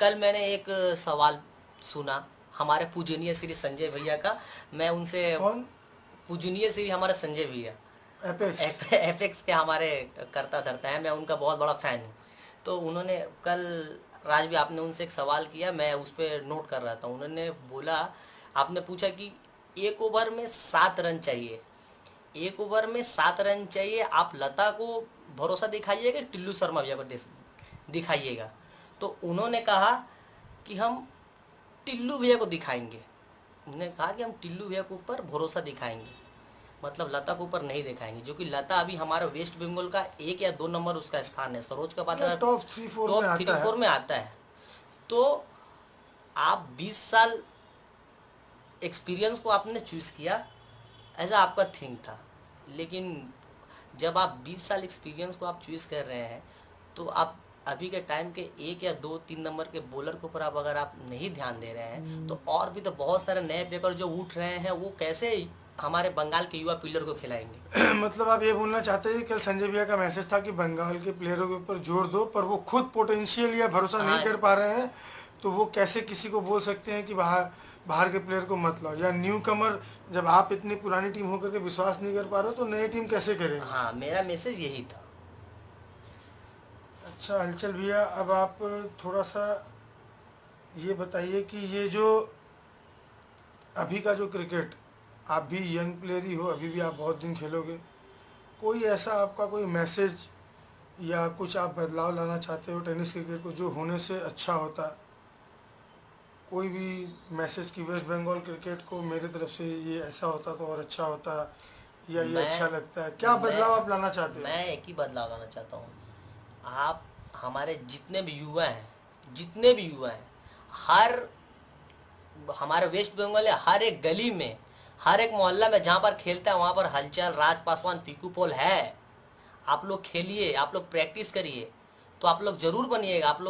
कल मैंने एक सवाल सुना हमारे पूजनीय श्री संजय भैया का। मैं उनसे, कौन? पूजनीय श्री हमारे संजय भैया, एपेक्स। एपेक्स के हमारे करता धरता है, मैं उनका बहुत बड़ा फ़ैन हूँ। तो उन्होंने कल, राज भी आपने उनसे एक सवाल किया, मैं उस पर नोट कर रहा था। उन्होंने बोला, आपने पूछा कि एक ओवर में 7 रन चाहिए, एक ओवर में 7 रन चाहिए, आप लता को भरोसा दिखाइएगा कि टिल्लू शर्मा भैया को दिखाइएगा। तो उन्होंने कहा कि हम टिल्लू भैया को दिखाएंगे। उन्होंने कहा कि हम टिल्लू भैया के ऊपर भरोसा दिखाएंगे, मतलब लता के ऊपर नहीं दिखाएंगे, जो कि लता अभी हमारे वेस्ट बंगाल का 1 या 2 नंबर उसका स्थान है। सरोज का बात अगर टॉप 3-4 में टॉप थ्री आता है। फोर में आता है, तो आप 20 साल एक्सपीरियंस को आपने चूज़ किया, ऐसा आपका थिंक था। लेकिन जब आप 20 साल एक्सपीरियंस को आप चूज़ कर रहे हैं, तो आप अभी के टाइम के 1 या 2 3 नंबर के बॉलर के ऊपर आप अगर आप नहीं ध्यान दे रहे हैं, तो और भी तो बहुत सारे नए प्लेयर जो उठ रहे हैं, वो कैसे हमारे बंगाल के युवा प्लेयर को खिलाएंगे। मतलब आप ये बोलना चाहते हैं कि कल संजय भैया का मैसेज था कि बंगाल के प्लेयरों के ऊपर जोर दो, पर वो खुद पोटेंशियल या भरोसा नहीं हाँ, कर पा रहे हैं, तो वो कैसे किसी को बोल सकते हैं कि बाहर बाहर के प्लेयर को मत लाओ, या न्यू कमर, जब आप इतनी पुरानी टीम होकर के विश्वास नहीं कर पा रहे हो तो नई टीम कैसे करेंगे। हाँ, मेरा मैसेज यही था। अच्छा हलचल भैया, अब आप थोड़ा सा ये बताइए कि ये जो अभी का जो क्रिकेट, आप भी यंग प्लेयर ही हो, अभी भी आप बहुत दिन खेलोगे, कोई ऐसा आपका कोई मैसेज या कुछ आप बदलाव लाना चाहते हो टेनिस क्रिकेट को जो होने से अच्छा होता, कोई भी मैसेज कि वेस्ट बंगाल क्रिकेट को मेरे तरफ से ये ऐसा होता तो और अच्छा होता, या ये अच्छा मैं लगता है, क्या मैं बदलाव आप लाना चाहते हो? मैं एक ही बदलाव लाना चाहता हूँ। आप हमारे जितने भी युवा हैं, जितने भी युवा हैं, हर हमारे वेस्ट बंगाल है, हर एक गली में, हर एक मोहल्ला में जहाँ पर खेलता है, वहाँ पर हलचल, राज पासवान, पीकू पॉल है। आप लोग खेलिए, आप लोग प्रैक्टिस करिए, तो आप लोग जरूर बनिएगा। आप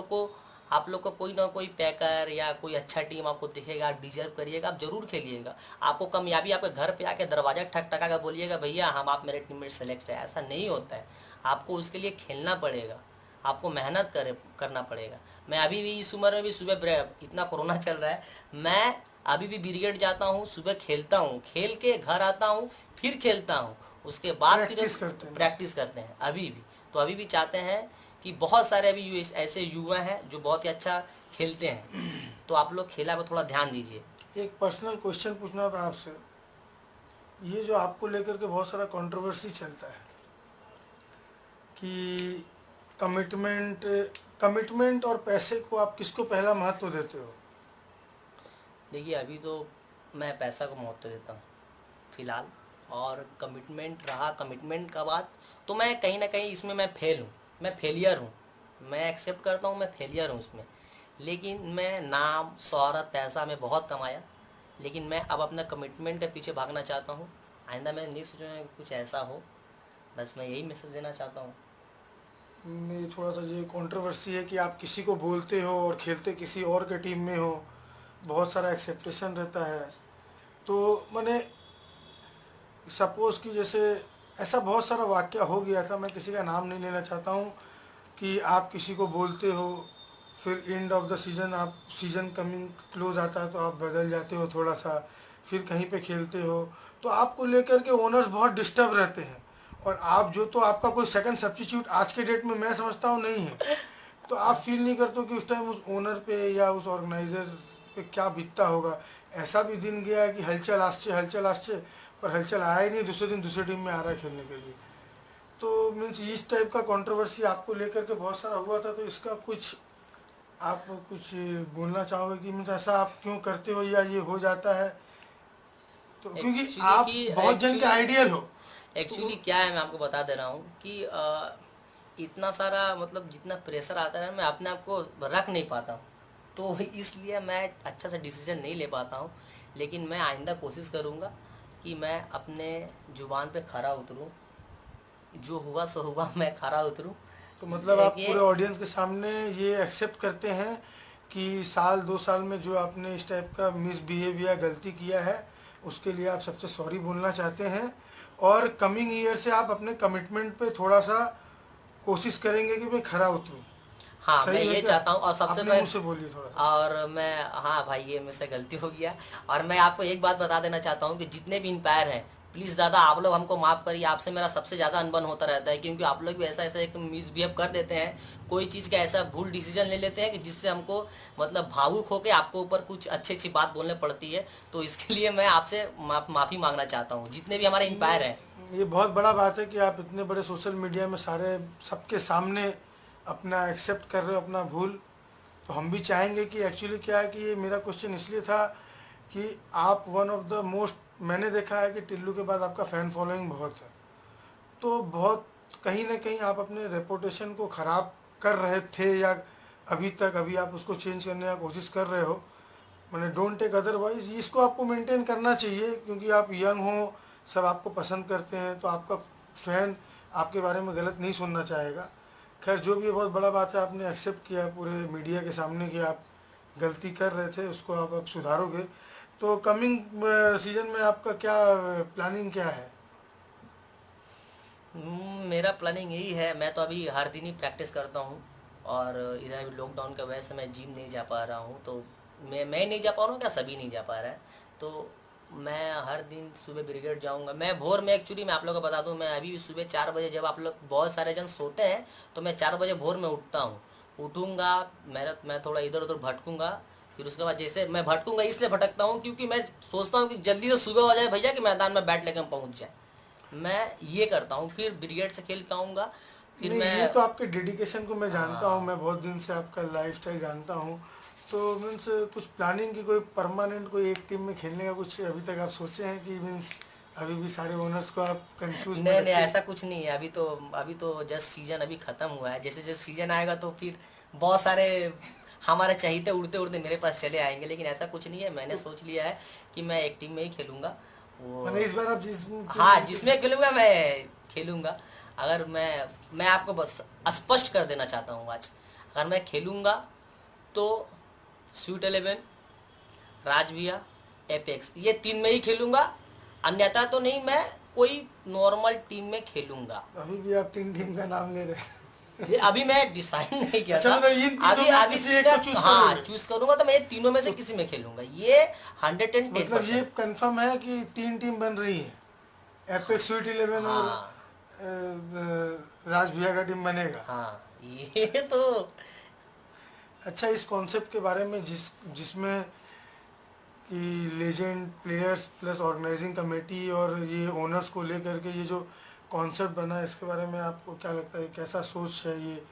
लोग को कोई ना कोई पैकर या कोई अच्छा टीम आपको दिखेगा, आप डिजर्व करिएगा, आप जरूर खेलिएगा। आपको कामयाबी आपके घर पे आके दरवाजा ठक ठका कर बोलिएगा भैया हम आप मेरे टीममेट सेलेक्ट है, ऐसा नहीं होता है। आपको उसके लिए खेलना पड़ेगा, आपको मेहनत करना पड़ेगा। मैं अभी भी इस उम्र में भी सुबह, इतना कोरोना चल रहा है, मैं अभी भी ब्रिगेड जाता हूँ, सुबह खेलता हूँ, खेल के घर आता हूँ, फिर खेलता हूँ, उसके बाद फिर प्रैक्टिस करते हैं। प्रैक्टिस करते हैं अभी भी। तो अभी भी चाहते हैं कि बहुत सारे अभी ऐसे युवा हैं जो बहुत ही अच्छा खेलते हैं, तो आप लोग खेला पर थोड़ा ध्यान दीजिए। एक पर्सनल क्वेश्चन पूछना था आपसे, ये जो आपको लेकर के बहुत सारा कंट्रोवर्सी चलता है कि कमिटमेंट कमिटमेंट और पैसे को आप किसको पहला महत्व देते हो? देखिए, अभी तो मैं पैसा को महत्व देता हूँ फिलहाल, और कमिटमेंट रहा, कमिटमेंट का बात तो मैं कहीं ना कहीं इसमें मैं फेल हूँ, मैं फेलियर हूँ। मैं एक्सेप्ट करता हूँ मैं फेलियर हूँ इसमें। लेकिन मैं नाम, शोहरत, पैसा मैं बहुत कमाया, लेकिन मैं अब अपना कमिटमेंट के पीछे भागना चाहता हूँ। आइंदा मैं नहीं सोचूंगा कि कुछ ऐसा हो। बस मैं यही मैसेज देना चाहता हूँ। ये थोड़ा सा ये कंट्रोवर्सी है कि आप किसी को बोलते हो और खेलते किसी और के टीम में हो, बहुत सारा एक्सेप्टेशन रहता है, तो मैंने सपोज़ कि जैसे ऐसा बहुत सारा वाक़या हो गया था, मैं किसी का नाम नहीं लेना चाहता हूँ, कि आप किसी को बोलते हो, फिर एंड ऑफ द सीज़न, आप सीज़न कमिंग क्लोज आता है तो आप बदल जाते हो थोड़ा सा, फिर कहीं पे खेलते हो, तो आपको लेकर के ओनर्स बहुत डिस्टर्ब रहते हैं। और आप जो, तो आपका कोई सेकंड सब्स्टिट्यूट आज के डेट में मैं समझता हूँ नहीं है। तो आप फील नहीं करते हो कि उस टाइम उस ओनर पे या उस ऑर्गेनाइजर पे क्या बीतता होगा। ऐसा भी दिन गया कि हलचल आश्चे हलचल आश्चे, पर हलचल आया ही नहीं, दूसरे दिन दूसरी टीम में आ रहा है खेलने के लिए। तो मीन्स इस टाइप का कंट्रोवर्सी आपको लेकर के बहुत सारा हुआ था, तो इसका कुछ आप कुछ बोलना चाहोगे कि मीन्स ऐसा आप क्यों करते हो या ये हो जाता है, तो क्योंकि एक्चुअली आप कि बहुत जन के एक्चुअली आइडियल हो। तो एक्चुअली क्या है, मैं आपको बता दे रहा हूँ कि इतना सारा मतलब जितना प्रेशर आता है ना, मैं अपने आप को रख नहीं पाता हूँ, तो इसलिए मैं अच्छा सा डिसीजन नहीं ले पाता हूँ। लेकिन मैं आइंदा कोशिश करूँगा कि मैं अपने जुबान पे खरा उतरूँ, जो हुआ सो हुआ, मैं खरा उतरूँ। तो मतलब आप देखिए, पूरे ऑडियंस के सामने ये एक्सेप्ट करते हैं कि साल 2 साल में जो आपने इस टाइप का मिसबिहेव या गलती किया है, उसके लिए आप सबसे सॉरी बोलना चाहते हैं, और कमिंग ईयर से आप अपने कमिटमेंट पे थोड़ा सा कोशिश करेंगे कि मैं खरा उतरूँ। हाँ, मैं सही है ये क्या? चाहता हूँ। और सबसे अपने पहले, मुंह से बोलिए थोड़ा सा। और मैं, हाँ भाई, ये मुझसे गलती हो गया। और मैं आपको एक बात बता देना चाहता हूँ कि जितने भी इंपायर हैं, प्लीज़ दादा आप लोग हमको माफ़ करिए, आपसे मेरा सबसे ज़्यादा अनबन होता रहता है, क्योंकि आप लोग भी ऐसा ऐसा एक मिसबिहेव कर देते हैं, कोई चीज़ का ऐसा भूल डिसीजन ले लेते हैं कि जिससे हमको मतलब भावुक होकर आपको ऊपर कुछ अच्छी अच्छी बात बोलने पड़ती है। तो इसके लिए मैं आपसे माफ़ी मांगना चाहता हूँ, जितने भी हमारे इंपायर हैं। ये बहुत बड़ा बात है कि आप इतने बड़े सोशल मीडिया में सारे सबके सामने अपना एक्सेप्ट कर रहे हो अपना भूल। तो हम भी चाहेंगे कि एक्चुअली क्या है कि ये मेरा क्वेश्चन इसलिए था कि आप वन ऑफ द मोस्ट, मैंने देखा है कि टिल्लू के बाद आपका फ़ैन फॉलोइंग बहुत है, तो बहुत कहीं ना कहीं आप अपने रेपुटेशन को ख़राब कर रहे थे, या अभी तक अभी आप उसको चेंज करने की कोशिश कर रहे हो। मैंने डोंट टेक अदरवाइज, इसको आपको मेंटेन करना चाहिए, क्योंकि आप यंग हो, सब आपको पसंद करते हैं, तो आपका फ़ैन आपके बारे में गलत नहीं सुनना चाहेगा। खैर जो भी है, बहुत बड़ा बात है, आपने एक्सेप्ट किया पूरे मीडिया के सामने कि आप गलती कर रहे थे, उसको आप अब सुधारोगे। तो कमिंग सीजन में आपका क्या प्लानिंग क्या है? मेरा प्लानिंग यही है, मैं तो अभी हर दिन ही प्रैक्टिस करता हूँ। और इधर अभी लॉकडाउन की वजह से मैं जिम नहीं जा पा रहा हूँ, तो मैं नहीं जा पा रहा हूँ क्या, सभी नहीं जा पा रहा है। तो मैं हर दिन सुबह ब्रिगेड जाऊँगा। मैं भोर में, एक्चुअली मैं आप लोगों को बता दूँ, मैं अभी भी सुबह 4 बजे, जब आप लोग बहुत सारे जन सोते हैं, तो मैं 4 बजे भोर में उठता हूँ। उठूँगा, मैं थोड़ा इधर उधर भटकूँगा। फिर उसके बाद, जैसे मैं भटकूँगा इसलिए भटकता हूँ क्योंकि मैं सोचता हूँ कि जल्दी से सुबह हो जाए भैया, कि मैदान में बैट लेकर पहुँच जाए। मैं ये करता हूँ, फिर ब्रिगेड से खेल के आऊँगा। फिर नहीं, मैं, ये तो आपके डेडिकेशन को मैं जानता हूँ, हाँ, मैं बहुत दिन से आपका लाइफस्टाइल जानता हूँ। तो मीन्स कुछ प्लानिंग की, कोई परमानेंट कोई एक टीम में खेलने का कुछ अभी तक आप सोचे हैं कि मीन्स अभी भी सारे ओनर्स को आप कंफ्यूज में नहीं रख नहीं, के? ऐसा कुछ नहीं है। अभी तो जस्ट सीजन अभी ख़त्म हुआ है। जैसे जैसे सीजन आएगा तो फिर बहुत सारे हमारे चहीते उड़ते उड़ते मेरे पास चले आएंगे, लेकिन ऐसा कुछ नहीं है। मैंने तो सोच लिया है कि मैं एक टीम में ही खेलूँगा। मैंने वो, इस बार आप जिस टीम हाँ, में जिसमें खेलूँगा मैं खेलूँगा। अगर मैं आपको बस स्पष्ट कर देना चाहता हूँ आज, अगर मैं खेलूँगा तो स्वीट 11, राज भैया, एपेक्स, ये 3 में ही खेलूँगा। अन्यथा तो नहीं, मैं कोई नॉर्मल टीम में खेलूँगा। अभी भी आप 3 टीम का नाम ले रहे हैं? ये अभी मैं डिसाइड नहीं किया अच्छा, था। मतलब इन तीनों अभी में आप अभी किसी एक मैं, को चूज कर हाँ, लोगे? चूज करूंगा तो मैं ये तीनों में से तो किसी में खेलूंगा, ये 110 मतलब ये 10%। कंफर्म है कि 3 टीम बन रही है, एपेक्स, स्वीट 11 और हाँ राज भैया का टीम बनेगा? हाँ, ये तो, अच्छा, इस कॉन्सेप्ट के बारे में जिसमें कि legend players plus organising committee और ये ओनर्स को लेकर के ये जो कॉन्सेप्ट बना है, इसके बारे में आपको क्या लगता है, कैसा सोच है ये?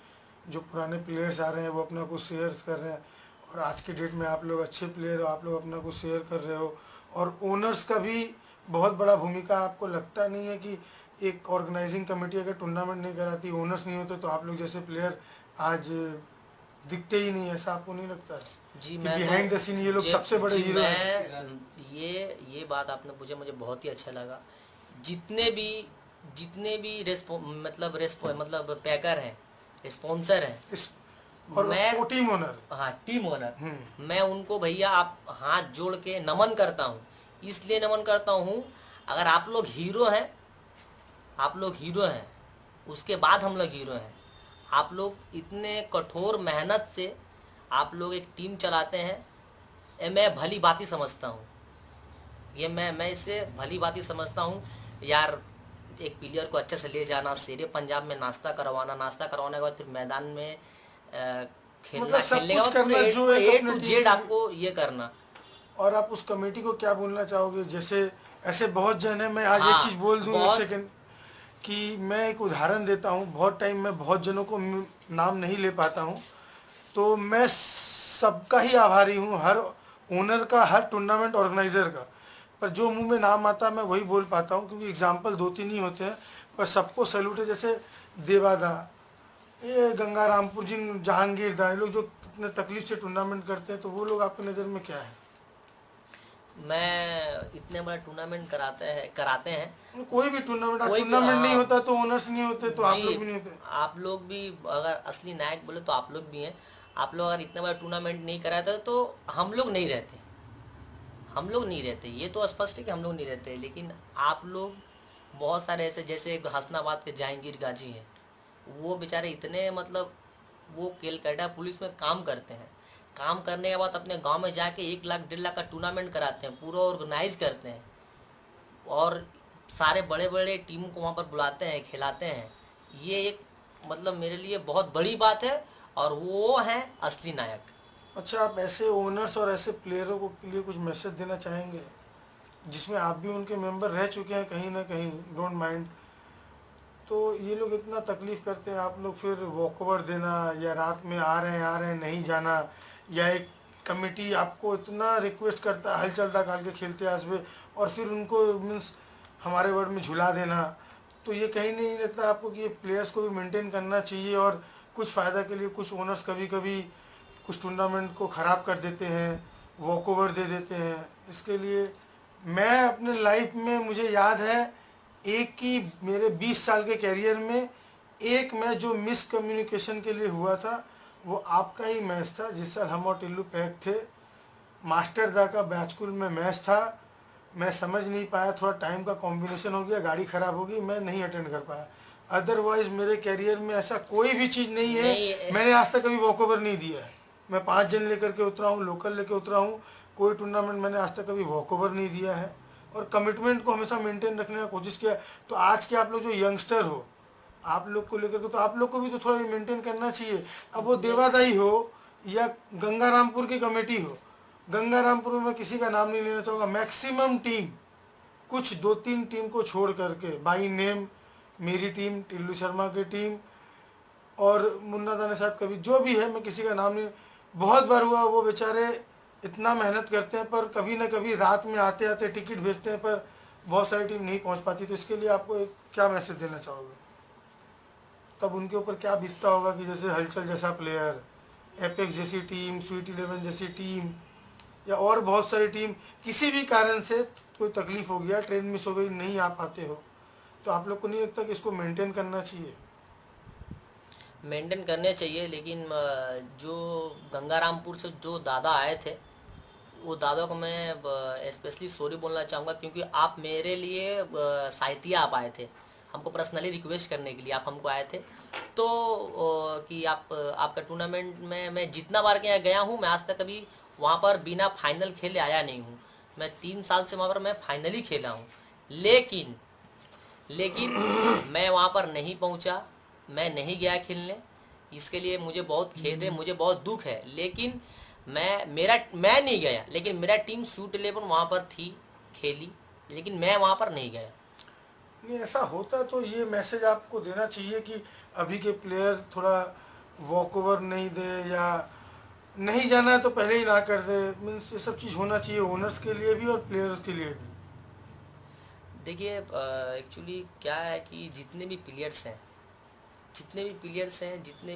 जो पुराने प्लेयर्स आ रहे हैं वो अपना कुछ शेयर कर रहे हैं, और आज के डेट में आप लोग अच्छे प्लेयर हो, आप लोग अपना कुछ शेयर कर रहे हो, और ओनर्स का भी बहुत बड़ा भूमिका, आपको लगता नहीं है कि एक ऑर्गेनाइजिंग कमेटी अगर टूर्नामेंट नहीं कराती, ओनर्स नहीं होते, तो आप लोग जैसे प्लेयर आज दिखते ही नहीं, ऐसा आपको नहीं लगता है जी कि मैं तो, बिहाइंड द सीन ये लोग जी सबसे बड़े जी हीरो हैं? मैं ये बात आपने पूछा, मुझे बहुत ही अच्छा लगा। जितने भी जितने भी मतलब पैकर हैं, स्पॉन्सर हैं, इस और मैं, वो टीम ओनर। हाँ, टीम ओनर, हम्म। मैं उनको भैया आप हाथ जोड़ के नमन करता हूँ। इसलिए नमन करता हूँ, अगर आप लोग हीरो हैं, आप लोग हीरो हैं, उसके बाद हम लोग हीरो हैं। आप लोग इतने कठोर मेहनत से आप लोग एक टीम चलाते हैं, ये मैं भली भांति समझता हूँ। ये मैं इसे भली भांति समझता हूँ यार। एक प्लेयर को अच्छे से ले जाना, शेरे पंजाब में नाश्ता करवाना, नाश्ता करवाने के बाद फिर मैदान में मतलब खेलना, सब खेलने के कुछ बाद पूरे करना जो एक ए अपने टू टीम जेड के। आपको ये करना। और आप उस कमेटी को क्या बोलना चाहोगे? जैसे ऐसे बहुत जन है, मैं आज एक चीज़ हाँ, बोल दूं एक बहुत। सेकंड, कि मैं एक उदाहरण देता हूँ। बहुत टाइम मैं बहुत जनों को नाम नहीं ले पाता हूँ, तो मैं सबका ही आभारी हूँ, हर ओनर का, हर टूर्नामेंट ऑर्गेनाइज़र का। पर जो मुंह में नाम आता है मैं वही बोल पाता हूँ, क्योंकि एग्जाम्पल दो तीन ही होते हैं, पर सबको सैल्यूट है। जैसे देवादा, ये गंगारामपुर, जिन जहांगीर दा, ये लोग जो कितने तकलीफ से टूर्नामेंट करते हैं, तो वो लोग आपकी नज़र में क्या है? मैं इतने बड़ा टूर्नामेंट कराते हैं। कोई भी टूर्नामेंट, आज कोई भी, टूर्नामेंट नहीं हाँ। होता तो ओनर्स नहीं होते, तो आप जी, लोग भी नहीं होते। आप लोग भी, अगर असली नायक बोले तो आप लोग भी हैं। आप लोग अगर इतना बड़ा टूर्नामेंट नहीं कराते तो हम लोग नहीं रहते, हम लोग नहीं रहते, ये तो स्पष्ट है कि हम लोग नहीं रहते। लेकिन आप लोग, बहुत सारे ऐसे, जैसे एक हसनाबाद के जहांगीर गाजी हैं, वो बेचारे इतने, मतलब वो केलकटा पुलिस में काम करते हैं। काम करने के बाद अपने गांव में जाके 1 लाख 1.5 लाख का टूर्नामेंट कराते हैं, पूरा ऑर्गेनाइज करते हैं, और सारे बड़े बड़े टीम को वहाँ पर बुलाते हैं, खिलाते हैं। ये एक, मतलब मेरे लिए बहुत बड़ी बात है, और वो हैं असली नायक। अच्छा, आप ऐसे ओनर्स और ऐसे प्लेयरों को के लिए कुछ मैसेज देना चाहेंगे, जिसमें आप भी उनके मेंबर रह चुके हैं कहीं ना कहीं, डोंट माइंड। तो ये लोग इतना तकलीफ़ करते हैं, आप लोग फिर वॉकओवर देना, या रात में आ रहे हैं नहीं जाना, या एक कमेटी आपको इतना रिक्वेस्ट करता है हल चलता काल के खेलते आसबे, और फिर उनको मीन्स हमारे वर्ड में झुला देना। तो ये कहीं नहीं लगता आपको कि ये प्लेयर्स को भी मेंटेन करना चाहिए, और कुछ फ़ायदा के लिए कुछ ओनर्स कभी कभी कुछ टूर्नामेंट को ख़राब कर देते हैं, वॉकओवर दे देते हैं? इसके लिए मैं अपने लाइफ में, मुझे याद है एक ही, मेरे 20 साल के कैरियर में एक मैच जो मिस कम्युनिकेशन के लिए हुआ था, वो आपका ही मैच था, जिस साल हम और टिल्लू पैक थे। मास्टर दा का बैचकुल में मैच था, मैं समझ नहीं पाया, थोड़ा टाइम का कॉम्बिनेशन हो गया, गाड़ी ख़राब हो गई, मैं नहीं अटेंड कर पाया। अदरवाइज़ मेरे कैरियर में ऐसा कोई भी चीज़ नहीं है, नहीं, मैंने आज तक कभी वॉकओवर नहीं दिया है। मैं 5 जन लेकर के उतरा हूँ, लोकल लेके उतरा हूँ, कोई टूर्नामेंट मैंने आज तक कभी वॉकओवर नहीं दिया है, और कमिटमेंट को हमेशा मेंटेन रखने का कोशिश किया। तो आज के आप लोग जो यंगस्टर हो, आप लोग को लेकर के, तो आप लोग को भी तो थोड़ा मेंटेन करना चाहिए। अब वो नहीं, देवादाई हो या गंगारामपुर की कमेटी हो, गंगारामपुर में मैं किसी का नाम नहीं लेना चाहूँगा, मैक्सिमम टीम, कुछ 2-3 टीम को छोड़ करके बाई नेम, मेरी टीम, टिल्लू शर्मा की टीम, और मुन्ना दा ने साथ, कभी जो भी है, मैं किसी का नाम नहीं, बहुत बार हुआ, वो बेचारे इतना मेहनत करते हैं, पर कभी ना कभी रात में आते आते टिकट भेजते हैं, पर बहुत सारी टीम नहीं पहुंच पाती। तो इसके लिए आपको एक क्या मैसेज देना चाहोगे? तब उनके ऊपर क्या बीतता होगा कि जैसे हलचल जैसा प्लेयर, एपेक्स जैसी टीम, स्वीट 11 जैसी टीम, या और बहुत सारी टीम, किसी भी कारण से कोई तकलीफ हो गया, ट्रेन मिस हो गई, नहीं आ पाते हो, तो आप लोग को नहीं लगता कि इसको मेंटेन करना चाहिए? मेंटेन करने चाहिए, लेकिन जो गंगारामपुर से जो दादा आए थे, वो दादा को मैं स्पेशली सॉरी बोलना चाहूँगा, क्योंकि आप मेरे लिए साहित्य आप आए थे, हमको पर्सनली रिक्वेस्ट करने के लिए आप हमको आए थे। तो कि आपका टूर्नामेंट में मैं जितना बार के यहाँ गया हूँ, मैं आज तक कभी वहाँ पर बिना फाइनल खेले आया नहीं हूँ। मैं 3 साल से वहाँ पर मैं फाइनली खेला हूँ, लेकिन लेकिन मैं वहाँ पर नहीं पहुँचा, मैं नहीं गया खेलने। इसके लिए मुझे बहुत खेद है, मुझे बहुत दुख है। लेकिन मैं नहीं गया, लेकिन मेरा टीम सूट 11 वहाँ पर थी, खेली, लेकिन मैं वहाँ पर नहीं गया। नहीं, ऐसा होता तो ये मैसेज आपको देना चाहिए कि अभी के प्लेयर थोड़ा वॉकओवर नहीं दे, या नहीं जाना है तो पहले ही ना कर दे। मीन्स ये सब चीज़ होना चाहिए, ओनर्स के लिए भी और प्लेयर्स के लिए भी। देखिए, एक्चुअली क्या है कि जितने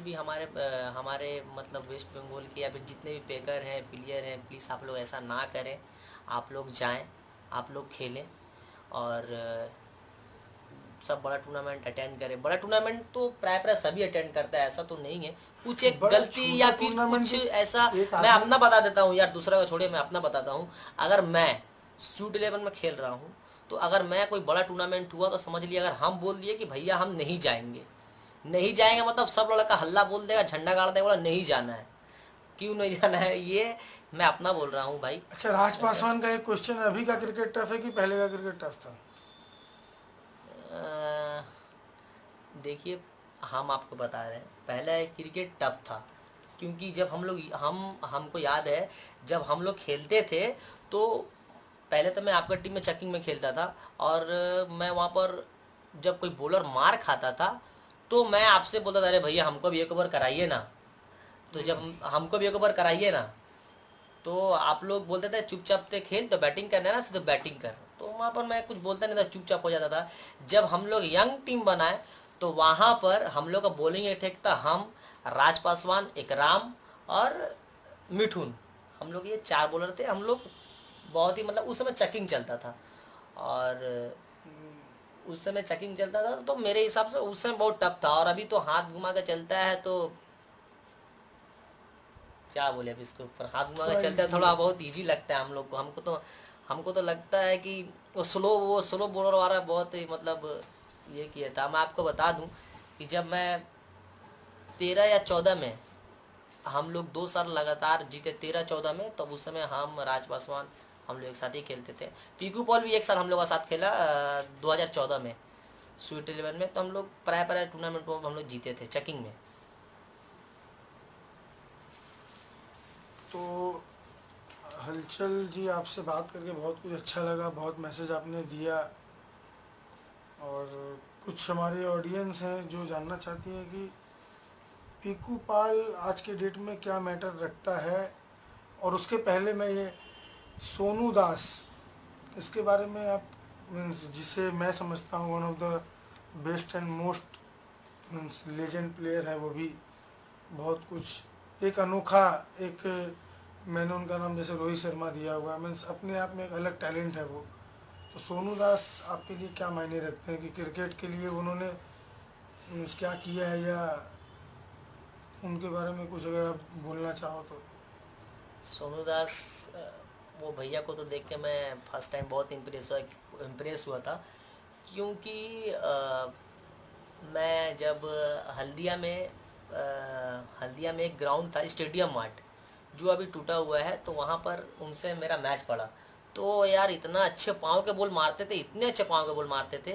भी हमारे मतलब वेस्ट बंगाल के, या फिर जितने भी पेकर हैं, प्लेयर हैं, प्लीज़ आप लोग ऐसा ना करें। आप लोग जाएं, आप लोग खेलें, और सब बड़ा टूर्नामेंट अटेंड करें। बड़ा टूर्नामेंट तो प्राय सभी अटेंड करता है, ऐसा तो नहीं है। कुछ एक बड़ा गलती छोटा या फिर टूर्नामेंट कुछ भी ऐसा, एक मैं आदमी। अपना बता देता हूँ यार, दूसरा को छोड़िए, मैं अपना बताता हूँ। अगर मैं सूट 11 में खेल रहा हूँ, तो अगर मैं कोई बड़ा टूर्नामेंट हुआ तो समझ लिया, अगर हम बोल दिए कि भैया हम नहीं जाएंगे, नहीं जाएंगे मतलब सब लड़का हल्ला बोल देगा, झंडा गाड़ देगा, बोला नहीं जाना है। क्यों नहीं जाना है, ये मैं अपना बोल रहा हूँ भाई। अच्छा, राज पासवान का एक क्वेश्चन, अभी का क्रिकेट टफ है कि पहले का क्रिकेट टफ था? अ, देखिए, हम आपको बता रहे हैं पहले क्रिकेट टफ था, क्योंकि जब हम लोग हमको याद है जब हम लोग खेलते थे तो पहले तो मैं आपका टीम में चेकिंग में खेलता था, और मैं वहाँ पर जब कोई बॉलर मार खाता था तो मैं आपसे बोलता था, अरे भैया हमको भी एक ओवर कराइए ना। तो जब हमको भी एक ओवर कराइए ना, तो आप लोग बोलते थे चुपचाप से खेल, तो बैटिंग करना है ना, सिर्फ बैटिंग कर। तो वहाँ पर मैं कुछ बोलता नहीं था, चुपचाप हो जाता था। जब हम लोग यंग टीम बनाए तो वहाँ पर हम लोग का बॉलिंग अटैक था, हम, राज पासवान, इकराम और मिठुन, हम लोग ये 4 बॉलर थे। हम लोग बहुत ही मतलब उस समय चेकिंग चलता था, और उस समय चेकिंग चलता था, तो मेरे हिसाब से उस समय बहुत टफ था। और अभी तो हाथ घुमा कर चलता है, तो क्या बोले, अब इसके ऊपर हाथ घुमा के थोड़ा चलते हैं, इजी थोड़ा है। बहुत इजी लगता है हम लोग को। हमको तो लगता है कि वो स्लो बॉलर वाला बहुत ही मतलब ये किया था। मैं आपको बता दूं कि जब मैं 13 या 14 में, हम लोग 2 साल लगातार जीते 13-14 में, तब उस समय हम, राज पासवान, हम लोग एक साथ ही खेलते थे। पीकू पॉल भी एक साल हम लोग का साथ खेला 2014 में स्वीट 11 में। तो हम लोग प्राय प्राय टूर्नामेंट को हम लोग जीते थे चेकिंग में। तो हलचल जी, आपसे बात करके बहुत कुछ अच्छा लगा, बहुत मैसेज आपने दिया। और कुछ हमारी ऑडियंस हैं जो जानना चाहती है कि पीकू पाल आज के डेट में क्या मैटर रखता है। और उसके पहले मैं ये सोनू दास, इसके बारे में आप, मीन्स जिसे मैं समझता हूँ one of the best and most means legend player है, वो भी बहुत कुछ एक अनोखा, एक, मैंने उनका नाम जैसे रोहित शर्मा दिया हुआ है, मीन्स अपने आप में एक अलग टैलेंट है वो। तो सोनू दास आपके लिए क्या मायने रखते हैं कि क्रिकेट के लिए उन्होंने मीन्स क्या किया है, या उनके बारे में कुछ अगर आप बोलना चाहो तो? सोनू दास, वो भैया को तो देख के मैं फर्स्ट टाइम बहुत इम्प्रेस हुआ था, क्योंकि मैं जब हल्दिया में एक ग्राउंड था, स्टेडियम मार्ट, जो अभी टूटा हुआ है, तो वहाँ पर उनसे मेरा मैच पड़ा। तो यार इतना अच्छे पाँव के बॉल मारते थे, इतने अच्छे पाँव के बॉल मारते थे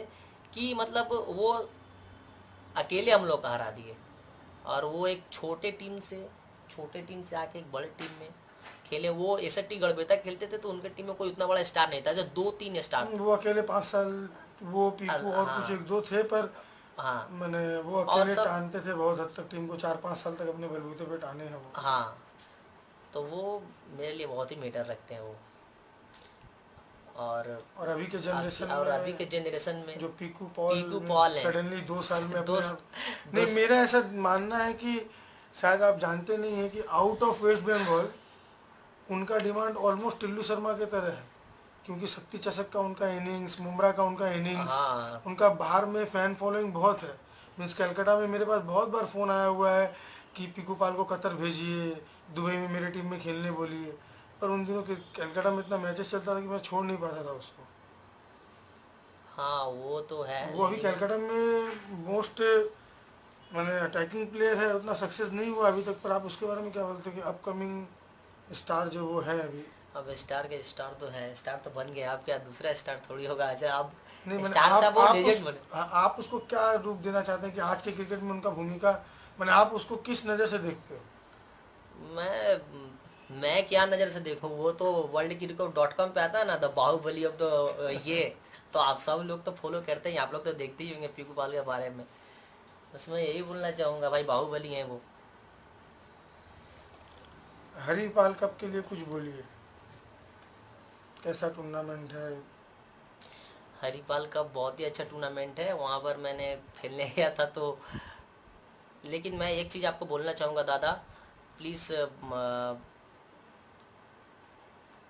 कि मतलब वो अकेले हम लोग को हरा दिए। और वो एक छोटे टीम से आके एक बड़े टीम में खेले। वो एसटी गड़बेता खेलते थे, तो उनके टीम में कोई उतना बड़ा स्टार नहीं था, जो 2-3 स्टार थे। वो अकेले 5 साल, वो पीकू और कुछ हाँ, एक दो थे, पर हाँ, मैंने वो और अकेले सब, टानते थे बहुत हद तक टीम को, 4-5 साल तक अपने बलबूते पे टाने हैं वो। हाँ। तो वो मेरे लिए बहुत ही मैटर रखते हैं वो। और और अभी के जनरेशन अभी में के जनरेशन में जो पीकू पॉल पीकू पॉल है। सडनली 2 साल में दो अपने आप, नहीं, दो मेरा ऐसा मानना है कि शायद आप जानते नहीं हैं कि आउट ऑफ वेस्ट बंगाल उनका डिमांड ऑलमोस्ट टिल्लू शर्मा के तरह है। क्योंकि शक्ति चषक का उनका इनिंग्स, मुमरा का उनका इनिंग्स, हाँ, उनका बाहर में फ़ैन फॉलोइंग बहुत है। मीन्स कलकत्ता में मेरे पास बहुत बार फ़ोन आया हुआ है कि पीकू पाल को कतर भेजिए, दुबई में मेरे टीम में खेलने बोलिए। पर उन दिनों के कलकत्ता में इतना मैचेस चलता था कि मैं छोड़ नहीं पाता था उसको। हाँ, वो तो है, वो अभी लेकिन कलकत्ता में मोस्ट मैंने अटैकिंग प्लेयर है, उतना सक्सेस नहीं हुआ अभी तक। पर आप उसके बारे में क्या बोलते हैं कि अपकमिंग स्टार जो वो है अभी? अब स्टार के स्टार तो हैं, स्टार तो बन गए, अब क्या दूसरा स्टार थोड़ी होगा। अच्छा, अब नहीं, मैंने स्टार से अब वो लेजेंड बने। आप उसको क्या रूप देना चाहते हैं कि आज के क्रिकेट में उनका भूमिका, मैंने आप उसको किस नज़र से देखते हो? मैं क्या नज़र से देखूं, वो तो वर्ल्ड क्रिकेट .com पे आता है ना, द बाहुबली ऑफ द ये। तो आप सब लोग तो फॉलो करते हैं, आप लोग तो देखते ही होंगे पीकू पाल के बारे में। बस मैं यही बोलना चाहूँगा भाई, बाहुबली हैं वो। हरिपाल कप के लिए कुछ बोलिए, कैसा टूर्नामेंट है? हरिपाल का बहुत ही अच्छा टूर्नामेंट है, वहाँ पर मैंने खेलने गया था तो। लेकिन मैं एक चीज़ आपको बोलना चाहूँगा दादा, प्लीज़,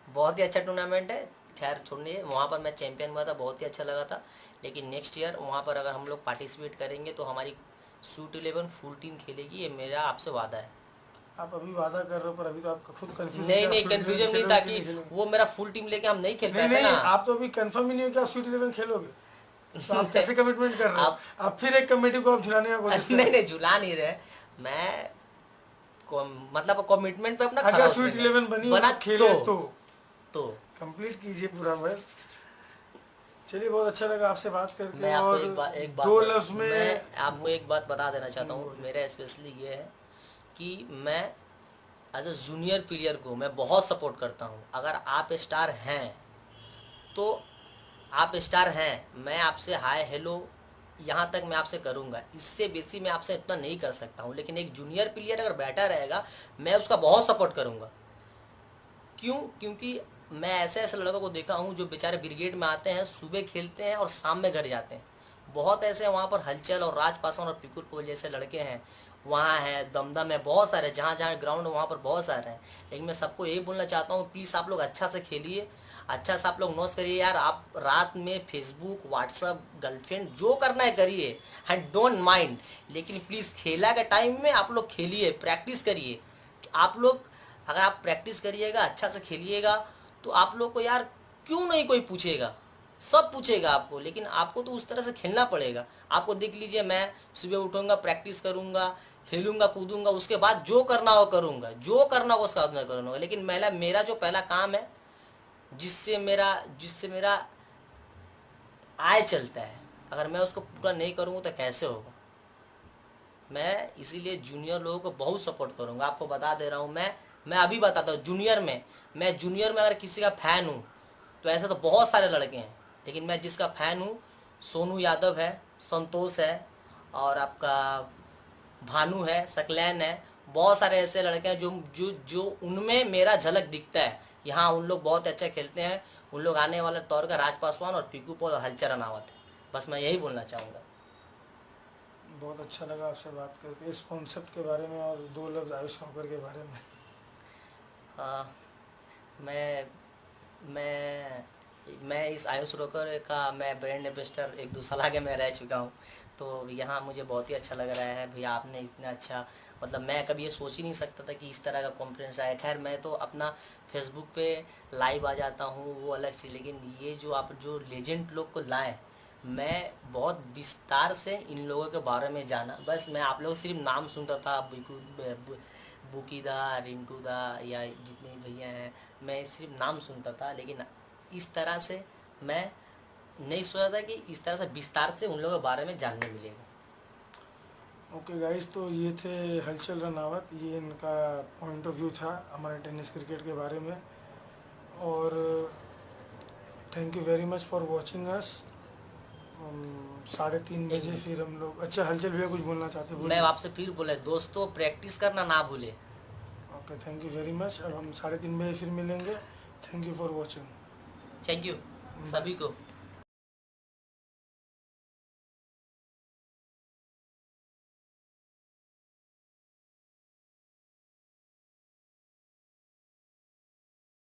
बहुत ही अच्छा टूर्नामेंट है। खैर छोड़िए, वहाँ पर मैं चैंपियन हुआ था, बहुत ही अच्छा लगा था। लेकिन नेक्स्ट ईयर वहाँ पर अगर हम लोग पार्टिसिपेट करेंगे तो हमारी सूट 11 फुल टीम खेलेगी, ये मेरा आपसे वादा है। आप अभी वादा कर रहे हो पर अभी तो आपका खुद कंफ्यूजन नहीं कि आप नहीं, स्वीट इलेवन कंफ्यूजन नहीं था खेलोगे कि कि नहीं खेलोगे। वो मेरा फुल टीम लेके हम नहीं खेल नहीं पाए थे नहीं, ना। आप तो अभी कंफर्म ही नहीं हो कि आप स्वीट इलेवन खेलोगे, तो आप कैसे कमिटमेंट कर रहे हो? आप आप फिर एक कमेटी को आप झुलाने का कोशिश कर रहे नहीं हो। नहीं, झुला नहीं रहे। मैं मतलब कमिटमेंट पे अपना खरा अगर स्वीट उतरूंगा। इलेवन बनी हो बना तो खेले तो कंप्लीट कीजिए पूरा मैच। चलिए, बहुत अच्छा लगा आपसे बात करके। मैं आपको और एक बात दो लफ्ज में मैं आपको एक बात बता देना चाहता हूँ। बोलिए। मेरा स्पेशली ये है कि मैं एज अ जूनियर प्लेयर को मैं बहुत सपोर्ट करता हूँ। अगर आप स्टार हैं तो आप स्टार हैं, मैं आपसे हाय हेलो यहाँ तक मैं आपसे करूँगा, इससे बेसी मैं आपसे इतना नहीं कर सकता हूँ। लेकिन एक जूनियर प्लेयर अगर बैठा रहेगा, मैं उसका बहुत सपोर्ट करूँगा। क्यों? क्योंकि मैं ऐसे ऐसे लड़कों को देखा हूँ जो बेचारे ब्रिगेड में आते हैं, सुबह खेलते हैं और शाम में घर जाते हैं। बहुत ऐसे वहाँ पर हलचल और राज पासवान और पिकुल पोल जैसे लड़के हैं, वहाँ है दमदम है, बहुत सारे जहाँ जहाँ ग्राउंड है वहाँ पर बहुत सारे हैं। लेकिन मैं सबको यही बोलना चाहता हूँ, प्लीज़ आप लोग अच्छा से खेलिए, अच्छा से आप लोग नोट्स करिए यार। आप रात में फेसबुक व्हाट्सअप गर्लफ्रेंड जो करना है करिए, एंड डोंट माइंड। लेकिन प्लीज़ खेला के टाइम में आप लोग खेलिए, प्रैक्टिस करिए। आप लोग अगर आप प्रैक्टिस करिएगा, अच्छा से खेलिएगा, तो आप लोग को यार क्यों नहीं कोई पूछेगा, सब पूछेगा आपको। लेकिन आपको तो उस तरह से खेलना पड़ेगा। आपको देख लीजिए, मैं सुबह उठूंगा, प्रैक्टिस करूंगा, खेलूंगा कूदूंगा, उसके बाद जो करना हो करूंगा, जो करना हो उसका बाद में करूंगा। लेकिन मेरा जो पहला काम है, जिससे मेरा आय चलता है, अगर मैं उसको पूरा नहीं करूँगा तो कैसे होगा। मैं इसीलिए जूनियर लोगों को बहुत सपोर्ट करूंगा। आपको बता दे रहा हूँ, मैं अभी बताता हूँ। मैं जूनियर में अगर किसी का फ़ैन हूँ तो ऐसे तो बहुत सारे लड़के हैं, लेकिन मैं जिसका फ़ैन हूँ, सोनू यादव है, संतोष है, और आपका भानु है, सकलैन है। बहुत सारे ऐसे लड़के हैं जो जो जो उनमें मेरा झलक दिखता है। यहाँ उन लोग बहुत अच्छा खेलते हैं। उन लोग आने वाले तौर का राज पासवान और पीकू पॉल और हलचर अनावत है। बस मैं यही बोलना चाहूँगा। बहुत अच्छा लगा आपसे बात करके इस कॉन्सेप्ट के बारे में, और दो लफ्ज आयुष शौकर के बारे में। आ, मैं मैं मैं इस आयुष रोकर का मैं ब्रांड एम्बेसडर 1-2 साल आगे मैं रह चुका हूँ। तो यहाँ मुझे बहुत ही अच्छा लग रहा है भैया, आपने इतना अच्छा, मतलब मैं कभी ये सोच ही नहीं सकता था कि इस तरह का कॉन्फ्रेंस आए। खैर, मैं तो अपना फेसबुक पे लाइव आ जाता हूँ, वो अलग चीज़। लेकिन ये जो आप जो लेजेंड लोग को लाएँ, मैं बहुत विस्तार से इन लोगों के बारे में जाना। बस मैं आप लोग सिर्फ नाम सुनता था, बुकी दा, रिंटू दा, या जितने भैया हैं, मैं सिर्फ नाम सुनता था। लेकिन इस तरह से मैं नहीं सोचा था कि इस तरह से विस्तार से उन लोगों के बारे में जानने मिलेगा। ओके गाइस, तो ये थे हलचल रनावत। ये इनका पॉइंट ऑफ व्यू था हमारे टेनिस क्रिकेट के बारे में। और thank you very much for watching us. 3:30 बजे फिर हम लोग। अच्छा, हलचल भैया कुछ बोलना चाहते मैं बोलिए। आपसे फिर बोले, दोस्तों प्रैक्टिस करना ना भूले। Okay, thank you very much. अब हम 3:30 बजे फिर मिलेंगे। Thank you for watching. Thank you bye. सभी को।